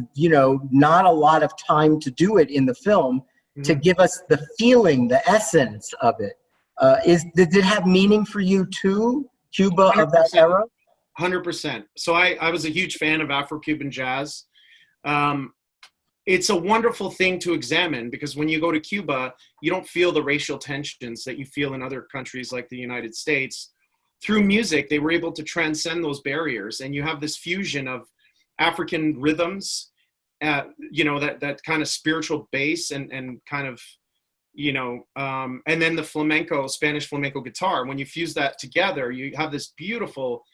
not a lot of time to do it in the film, to give us the feeling, the essence of it. Did it have meaning for you too, Cuba of that era? 100%. So I was a huge fan of Afro-Cuban jazz. It's a wonderful thing to examine because when you go to Cuba, you don't feel the racial tensions that you feel in other countries like the United States. Through music, they were able to transcend those barriers, and you have this fusion of African rhythms, that kind of spiritual bass and kind of, and then the Spanish flamenco guitar. When you fuse that together, you have this beautiful,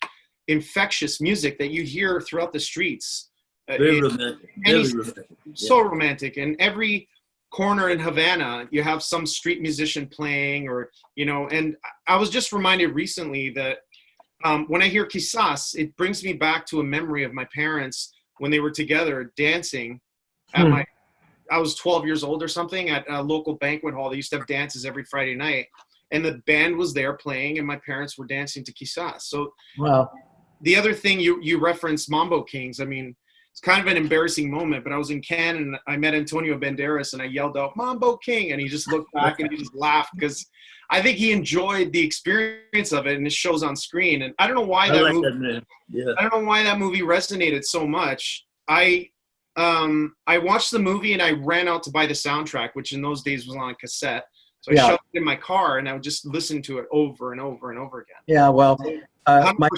infectious music that you hear throughout the streets. Very romantic. Very romantic. So romantic. And every corner in Havana, you have some street musician playing, and I was just reminded recently that when I hear Quizás, it brings me back to a memory of my parents when they were together dancing at I was 12 years old or something, at a local banquet hall. They used to have dances every Friday night, and the band was there playing, and my parents were dancing to Quizás. So the other thing you referenced Mambo Kings. I mean, it's kind of an embarrassing moment, but I was in Cannes and I met Antonio Banderas and I yelled out, "Mambo King," and he just looked back and he just laughed because I think he enjoyed the experience of it, and it shows on screen. And I don't know why I don't know why that movie resonated so much. I watched the movie and I ran out to buy the soundtrack, which in those days was on a cassette. So I shoved it in my car and I would just listen to it over and over and over again. Yeah, well, my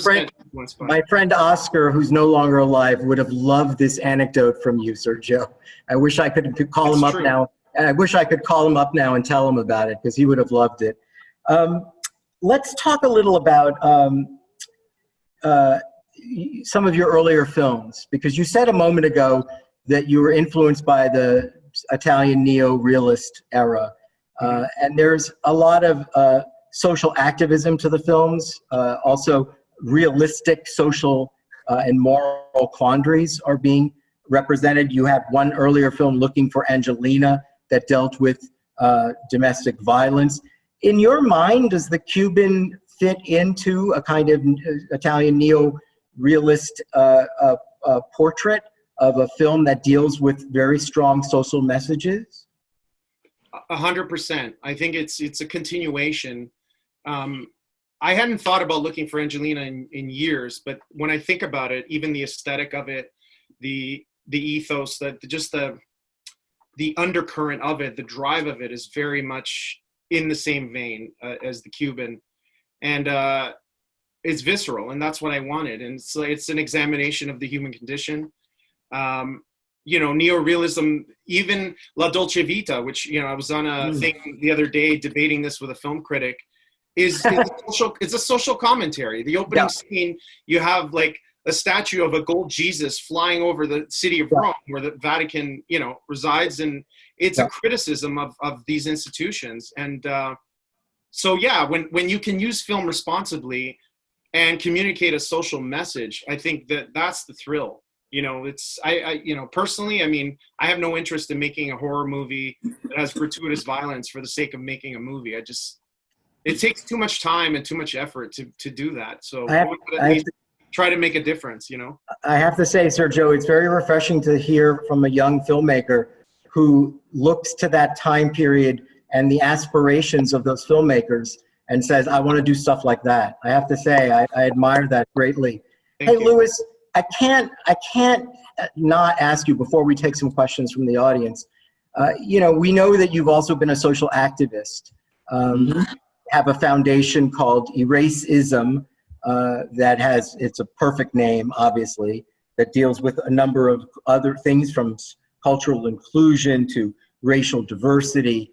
friend Oscar, who's no longer alive, would have loved this anecdote from you, Sergio. I wish I could call him up now. I wish I could call him up now and tell him about it because he would have loved it. Let's talk a little about some of your earlier films, because you said a moment ago that you were influenced by the Italian neo-realist era. And there's a lot of social activism to the films. Also, realistic social and moral quandaries are being represented. You have one earlier film, Looking for Angelina, that dealt with domestic violence. In your mind, does the Cuban fit into a kind of Italian neo-realist portrait of a film that deals with very strong social messages? 100%. I think it's a continuation I hadn't thought about looking for Angelina in years, but when I think about it, even the aesthetic of it, the ethos, that just the undercurrent of it, the drive of it is very much in the same vein as the Cuban, and it's visceral, and that's what I wanted. And it's an examination of the human condition. Neorealism, even La Dolce Vita, which, I was on a thing the other day debating this with a film critic, is it's a social commentary. The opening scene, you have like a statue of a gold Jesus flying over the city of Rome, where the Vatican, resides, and it's a criticism of these institutions. And when you can use film responsibly and communicate a social message, I think that's the thrill. Personally, I have no interest in making a horror movie that has gratuitous violence for the sake of making a movie. It takes too much time and too much effort to do that. So try to make a difference, I have to say, Sergio, it's very refreshing to hear from a young filmmaker who looks to that time period and the aspirations of those filmmakers and says, I want to do stuff like that. I have to say, I admire that greatly. Thank you. Louis, I can't not ask you before we take some questions from the audience. We know that you've also been a social activist. Have a foundation called Eraseism it's a perfect name, obviously, that deals with a number of other things from cultural inclusion to racial diversity.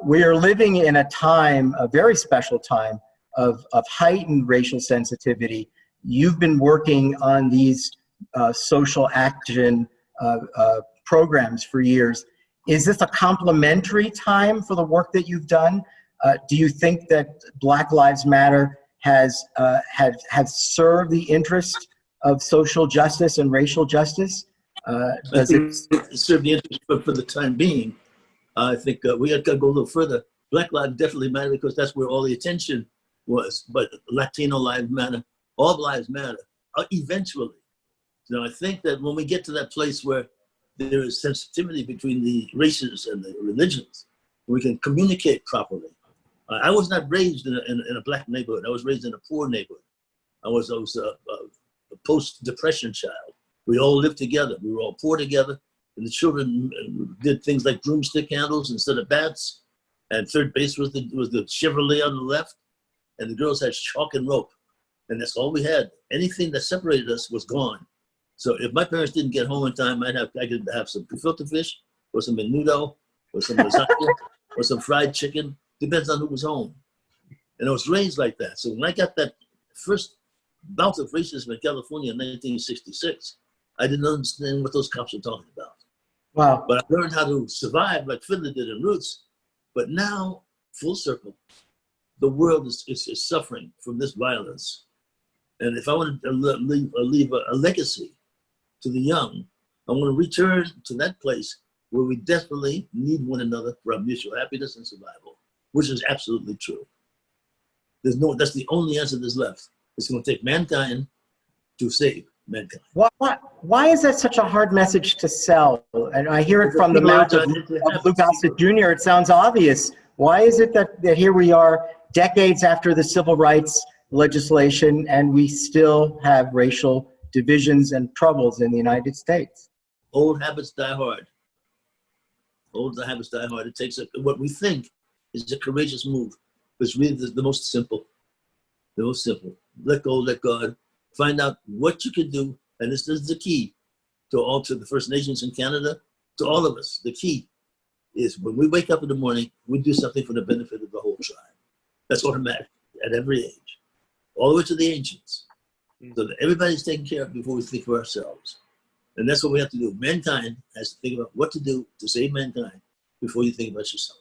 We are living in a time, a very special time of heightened racial sensitivity. You've been working on these social action programs for years. Is this a complementary time for the work that you've done? Do you think that Black Lives Matter has served the interest of social justice and racial justice? Does it serve the interest for the time being? I think we got to go a little further. Black lives definitely matter because that's where all the attention was. But Latino lives matter. All lives matter. Eventually. I think that when we get to that place where there is sensitivity between the races and the religions, we can communicate properly. I was not raised in a black neighborhood. I was raised in a poor neighborhood. I was a post-depression child. We all lived together. We were all poor together. And the children did things like broomstick handles instead of bats. And third base was the Chevrolet on the left. And the girls had chalk and rope. And that's all we had. Anything that separated us was gone. So if my parents didn't get home in time, I could have some gefilte fish or some menudo or some lasagna or some fried chicken. Depends on who was home. And I was raised like that. So when I got that first bout of racism in California in 1966, I didn't understand what those cops were talking about. Wow. But I learned how to survive like Fiddler did in Roots. But now, full circle, the world is suffering from this violence. And if I want to leave a legacy to the young, I want to return to that place where we desperately need one another for our mutual happiness and survival, which is absolutely true. That's the only answer that's left. It's going to take mankind to save mankind. Why is that such a hard message to sell? And I hear it from the mouth of Gossett Jr. It sounds obvious. Why is it that here we are decades after the civil rights legislation and we still have racial divisions and troubles in the United States? Old habits die hard. Old habits die hard. It takes what we think is a courageous move. It's really the most simple. The most simple. Let go, let God. Find out what you can do. And this is the key to the First Nations in Canada, to all of us. The key is when we wake up in the morning, we do something for the benefit of the whole tribe. That's automatic at every age, all the way to the ancients. So that everybody's taken care of before we think of ourselves. And that's what we have to do. Mankind has to think about what to do to save mankind before you think about yourself.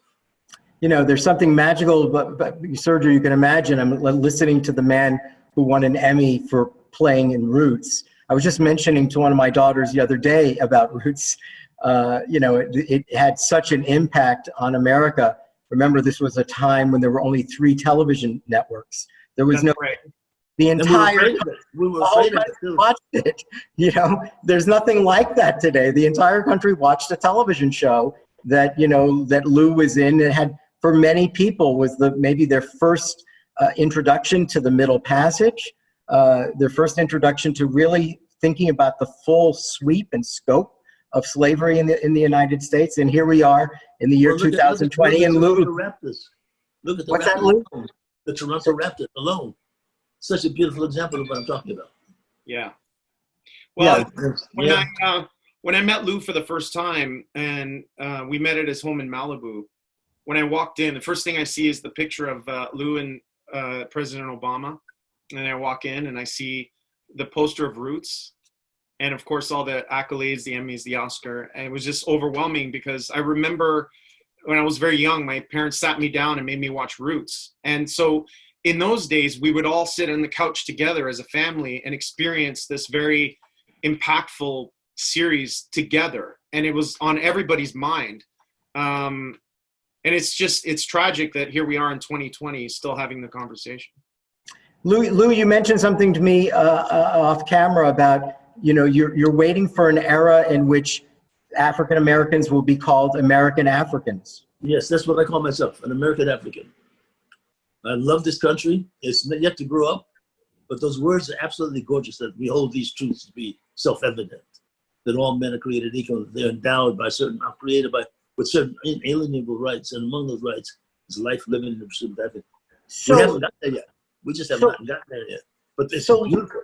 There's something magical, but Sergio, you can imagine, I'm listening to the man who won an Emmy for playing in Roots. I was just mentioning to one of my daughters the other day about Roots. It had such an impact on America. Remember, this was a time when there were only 3 television networks. There was the entire we were afraid of it too. Watched it. There's nothing like that today. The entire country watched a television show that Lou was in. It had, for many people, was maybe their first introduction to the Middle Passage, their first introduction to really thinking about the full sweep and scope of slavery in the United States. And here we are in the year 2020. And Lou, look at the what's that, Raptors Lou? alone. The Toronto Raptors alone. Such a beautiful example of what I'm talking about. Yeah. Well, Yeah. when I met Lou for the first time, and we met at his home in Malibu, when I walked in, the first thing I see is the picture of Lou and President Obama. And I walk in and I see the poster of Roots. And of course, all the accolades, the Emmys, the Oscar. And it was just overwhelming because I remember when I was very young, my parents sat me down and made me watch Roots. And so in those days, we would all sit on the couch together as a family and experience this very impactful series together. And it was on everybody's mind. And it's tragic that here we are in 2020 still having the conversation. Lou, you mentioned something to me off camera about, you're waiting for an era in which African Americans will be called American Africans. Yes, that's what I call myself, an American African. I love this country. It's yet to grow up, but those words are absolutely gorgeous, that we hold these truths to be self-evident, that all men are created equal. They're endowed by with certain inalienable rights, and among those rights is life, living, and the pursuit of happiness. We haven't got there yet. We just have not gotten there yet. But it's beautiful.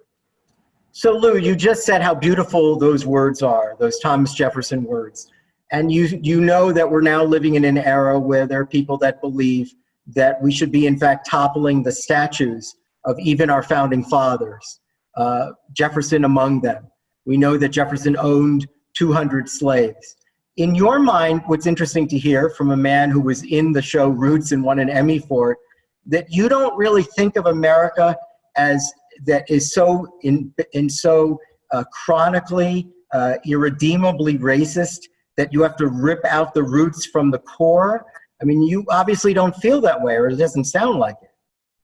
So Lou, you just said how beautiful those words are, those Thomas Jefferson words. And you know that we're now living in an era where there are people that believe that we should be, in fact, toppling the statues of even our founding fathers, Jefferson among them. We know that Jefferson owned 200 slaves. In your mind, what's interesting to hear from a man who was in the show Roots and won an Emmy for it, that you don't really think of America as that is so chronically, irredeemably racist that you have to rip out the roots from the core. I mean, you obviously don't feel that way, or it doesn't sound like it.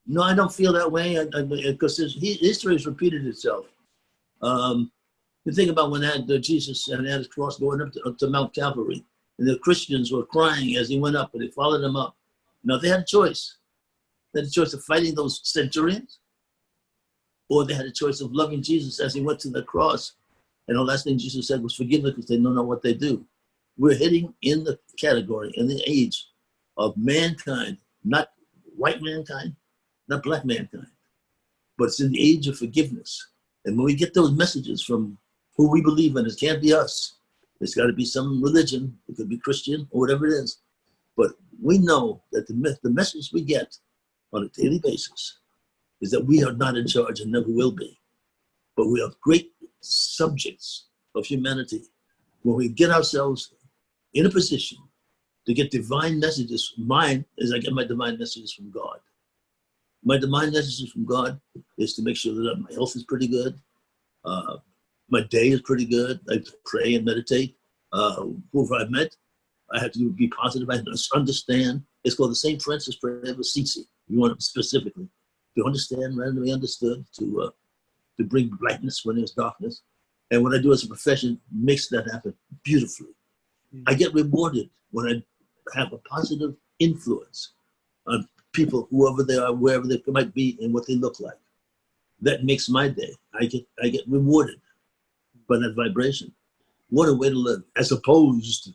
No, I don't feel that way because history has repeated itself. You think about when Jesus had his cross going up to Mount Calvary, and the Christians were crying as he went up, and they followed him up. Now, they had a choice. They had a choice of fighting those centurions, or they had a choice of loving Jesus as he went to the cross. And the last thing Jesus said was, "Forgive them because they don't know what they do." We're hitting in the category, in the age of mankind, not white mankind, not black mankind, but it's in the age of forgiveness. And when we get those messages from who we believe in, it can't be us. It's got to be some religion. It could be Christian or whatever it is. But we know that the message we get on a daily basis is that we are not in charge and never will be. But we are great subjects of humanity. When we get ourselves in a position to get divine messages, mine is I get my divine messages from God. My divine messages from God is to make sure that my health is pretty good. My day is pretty good. I pray and meditate. Whoever I've met, I have to be positive. I have to understand. It's called the St. Francis Prayer of Assisi. You want it specifically to understand rather than be understood, to bring brightness when there's darkness. And what I do as a profession makes that happen beautifully. I get rewarded when I have a positive influence on people, whoever they are, wherever they might be, and what they look like. That makes my day. I get rewarded by that vibration. What a way to live, as opposed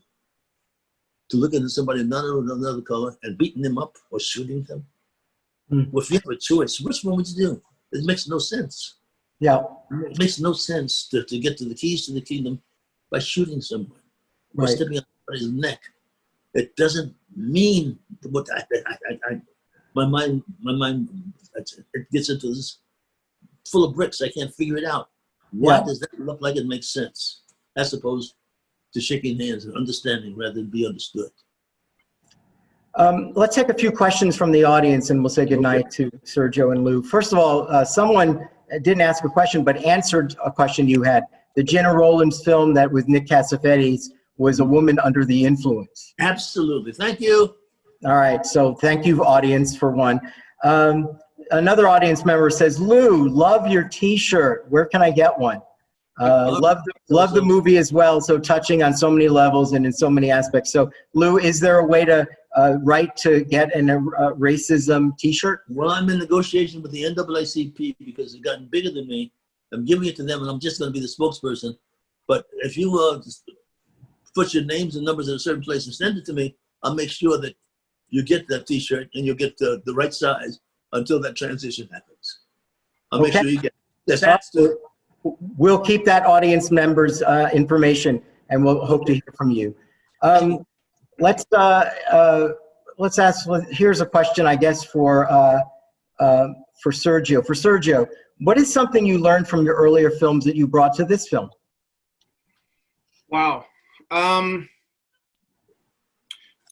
to looking at somebody of another color and beating them up or shooting them. Well, if you have a choice, which one would you do? It makes no sense. Yeah. It makes no sense to get to the keys to the kingdom by shooting someone or stepping on somebody's neck. It doesn't mean what my mind, it gets into this full of bricks. I can't figure it out. Why does that look like it makes sense? As opposed to shaking hands and understanding rather than be understood. Let's take a few questions from the audience and we'll say goodnight to Sergio and Lou. First of all, someone didn't ask a question but answered a question you had. The Gina Rowlands film that with Nick Cassavetes was A Woman Under the Influence. Absolutely. Thank you. All right. So thank you, audience, for one. Another audience member says, Lou, love your T-shirt. Where can I get one? Love the movie as well. So touching on so many levels and in so many aspects. So Lou, is there a way to right to get a racism T-shirt? Well, I'm in negotiation with the NAACP because they've gotten bigger than me. I'm giving it to them, and I'm just going to be the spokesperson. But if you put your names and numbers in a certain place and send it to me, I'll make sure that you get that T-shirt and you'll get the right size until that transition happens. I'll make sure you get that. We'll keep that audience members' information, and we'll hope to hear from you. Let's ask. Here's a question, I guess, for Sergio. For Sergio, what is something you learned from your earlier films that you brought to this film? Wow.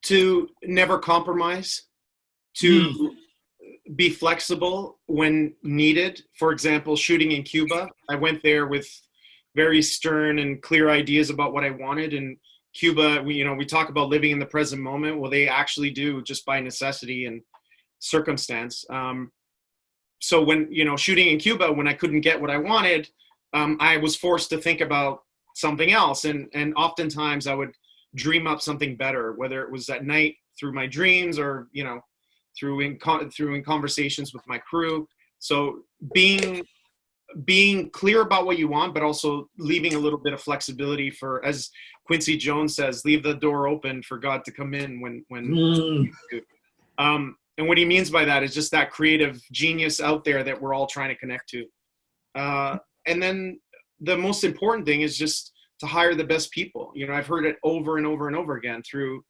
To never compromise, to be flexible when needed. For example, shooting in Cuba, I went there with very stern and clear ideas about what I wanted. And Cuba, we talk about living in the present moment. Well, they actually do, just by necessity and circumstance. So when, shooting in Cuba, when I couldn't get what I wanted, I was forced to think about something else. And oftentimes I would dream up something better, whether it was at night through my dreams or, through in conversations with my crew. So being clear about what you want, but also leaving a little bit of flexibility for, as Quincy Jones says, leave the door open for God to come in when and what he means by that is just that creative genius out there that we're all trying to connect to. And then the most important thing is just to hire the best people. I've heard it over and over and over again through,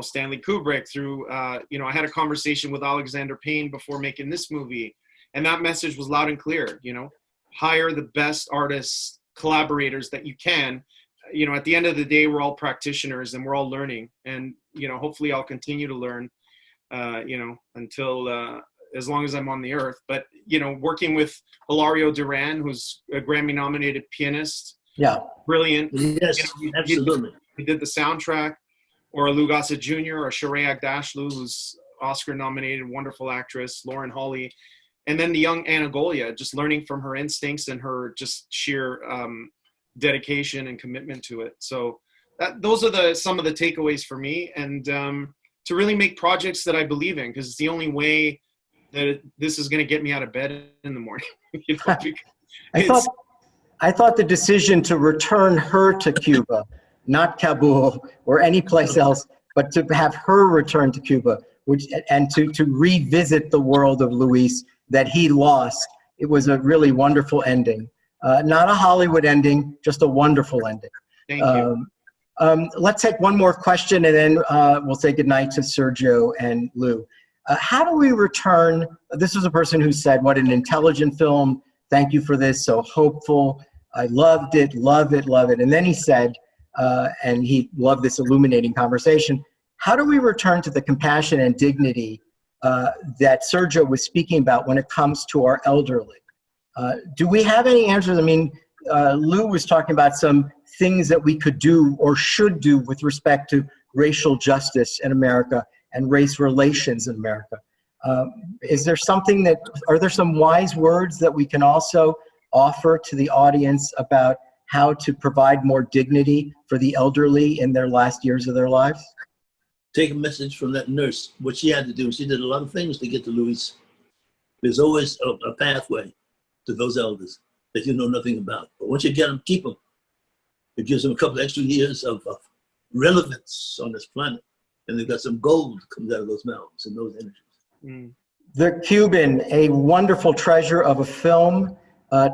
Stanley Kubrick, through, I had a conversation with Alexander Payne before making this movie, and that message was loud and clear, hire the best artists, collaborators that you can. At the end of the day, we're all practitioners and we're all learning, and, hopefully I'll continue to learn, until, as long as I'm on the earth. But, working with Hilario Duran, who's a Grammy nominated pianist. Yeah. Brilliant. Yes, absolutely. He did the soundtrack, or Lou Gossett Jr. or Sheree Agdashlu, who's Oscar nominated, wonderful actress, Lauren Holly. And then the young Anna Golia, just learning from her instincts and her just sheer dedication and commitment to it. So those are some of the takeaways for me. And to really make projects that I believe in, because it's the only way that this is going to get me out of bed in the morning. I thought the decision to return her to Cuba, not Kabul or any place else, but to have her return to Cuba, and to revisit the world of Luis that he lost, it was a really wonderful ending. Not a Hollywood ending, just a wonderful ending. Thank you. Let's take one more question, and then we'll say goodnight to Sergio and Lou. How do we return? This was a person who said, what an intelligent film. Thank you for this. So hopeful. I loved it, love it, love it. And then he said, and he loved this illuminating conversation, how do we return to the compassion and dignity that Sergio was speaking about when it comes to our elderly? Do we have any answers? I mean, Lou was talking about some things that we could do or should do with respect to racial justice in America and race relations in America. Is there something are there some wise words that we can also offer to the audience about how to provide more dignity for the elderly in their last years of their lives? Take a message from that nurse, what she had to do. She did a lot of things to get to Luis. There's always a pathway to those elders that you know nothing about. But once you get them, keep them. It gives them a couple extra years of relevance on this planet. And they've got some gold comes out of those mountains and those energies. The Cuban, a wonderful treasure of a film.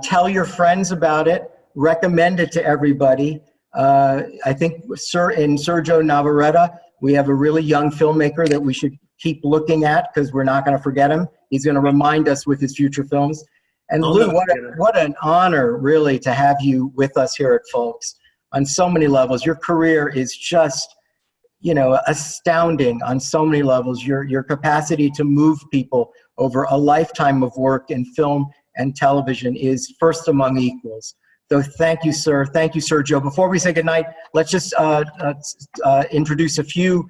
Tell your friends about it. Recommend it to everybody. I think in Sergio Navarretta, we have a really young filmmaker that we should keep looking at because we're not going to forget him. He's going to remind us with his future films. And Lou, what an honor, really, to have you with us here at FOLCS on so many levels. Your career is just, astounding on so many levels. Your capacity to move people over a lifetime of work in film and television is first among equals. So thank you, sir. Thank you, Sergio. Before we say goodnight, let's just introduce a few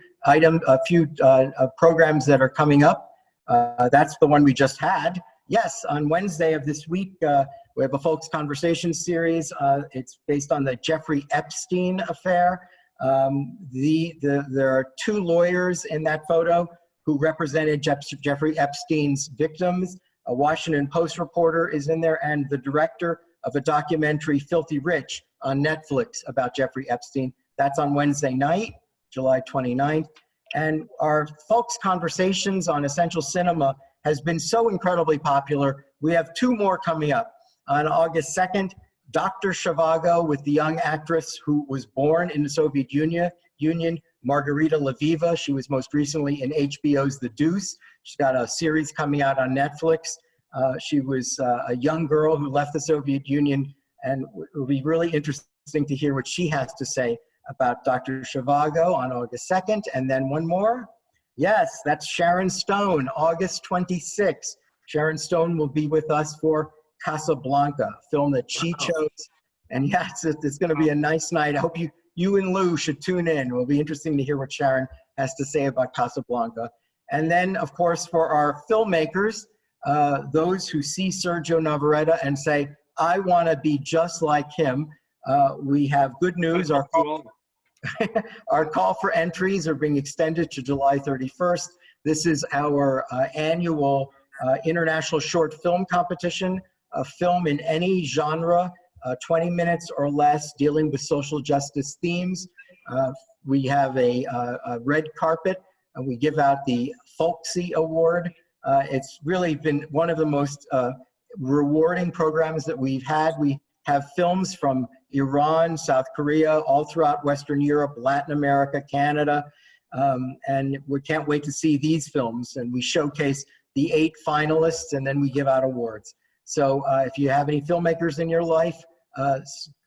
programs that are coming up. That's the one we just had. Yes, on Wednesday of this week, we have a FOLCS Conversation series. It's based on the Jeffrey Epstein affair. There are two lawyers in that photo who represented Jeffrey Epstein's victims. A Washington Post reporter is in there, and the director of a documentary, Filthy Rich, on Netflix about Jeffrey Epstein. That's on Wednesday night, July 29th. And our FOLCS Conversations on Essential Cinema has been so incredibly popular. We have two more coming up. On August 2nd, Dr. Zhivago with the young actress who was born in the Soviet Union, Margarita Leviva. She was most recently in HBO's The Deuce. She's got a series coming out on Netflix. She was a young girl who left the Soviet Union, and it will be really interesting to hear what she has to say about Dr. Zhivago on August 2nd. And then one more. Yes, that's Sharon Stone, August 26th. Sharon Stone will be with us for Casablanca, a film that she chose. And yes, it's going to be a nice night. I hope you and Lou should tune in. It will be interesting to hear what Sharon has to say about Casablanca. And then, of course, for our filmmakers, those who see Sergio Navarretta and say, I want to be just like him, we have good news. Our call for entries are being extended to July 31st. This is our annual international short film competition, a film in any genre, 20 minutes or less, dealing with social justice themes. We have a red carpet, and we give out the FOLCS Award. It's really been one of the most rewarding programs that we've had. We have films from Iran, South Korea, all throughout Western Europe, Latin America, Canada, and we can't wait to see these films. And we showcase the 8 finalists, and then we give out awards. So if you have any filmmakers in your life,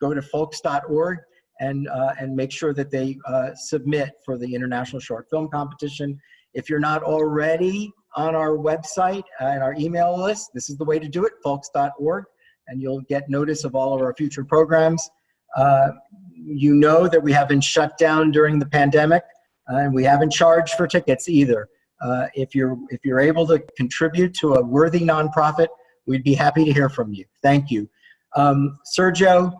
go to folks.org and make sure that they submit for the International Short Film Competition. If you're not already on our website and our email list, this is the way to do it, folks.org, and you'll get notice of all of our future programs. You know that we haven't shut down during the pandemic, and we haven't charged for tickets either. If you're able to contribute to a worthy nonprofit, we'd be happy to hear from you. Thank you. Sergio,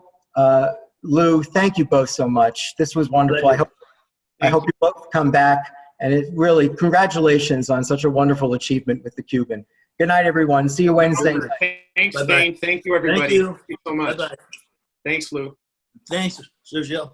Lou, thank you both so much. This was wonderful. I hope you both come back, and it really, congratulations on such a wonderful achievement with the Cuban. Good night, everyone. See you Wednesday. Thanks, Bye-bye. Dane. Thank you, everybody. Thank you. Thank you so much. Bye-bye. Thanks, Lou. Thanks, Sergio.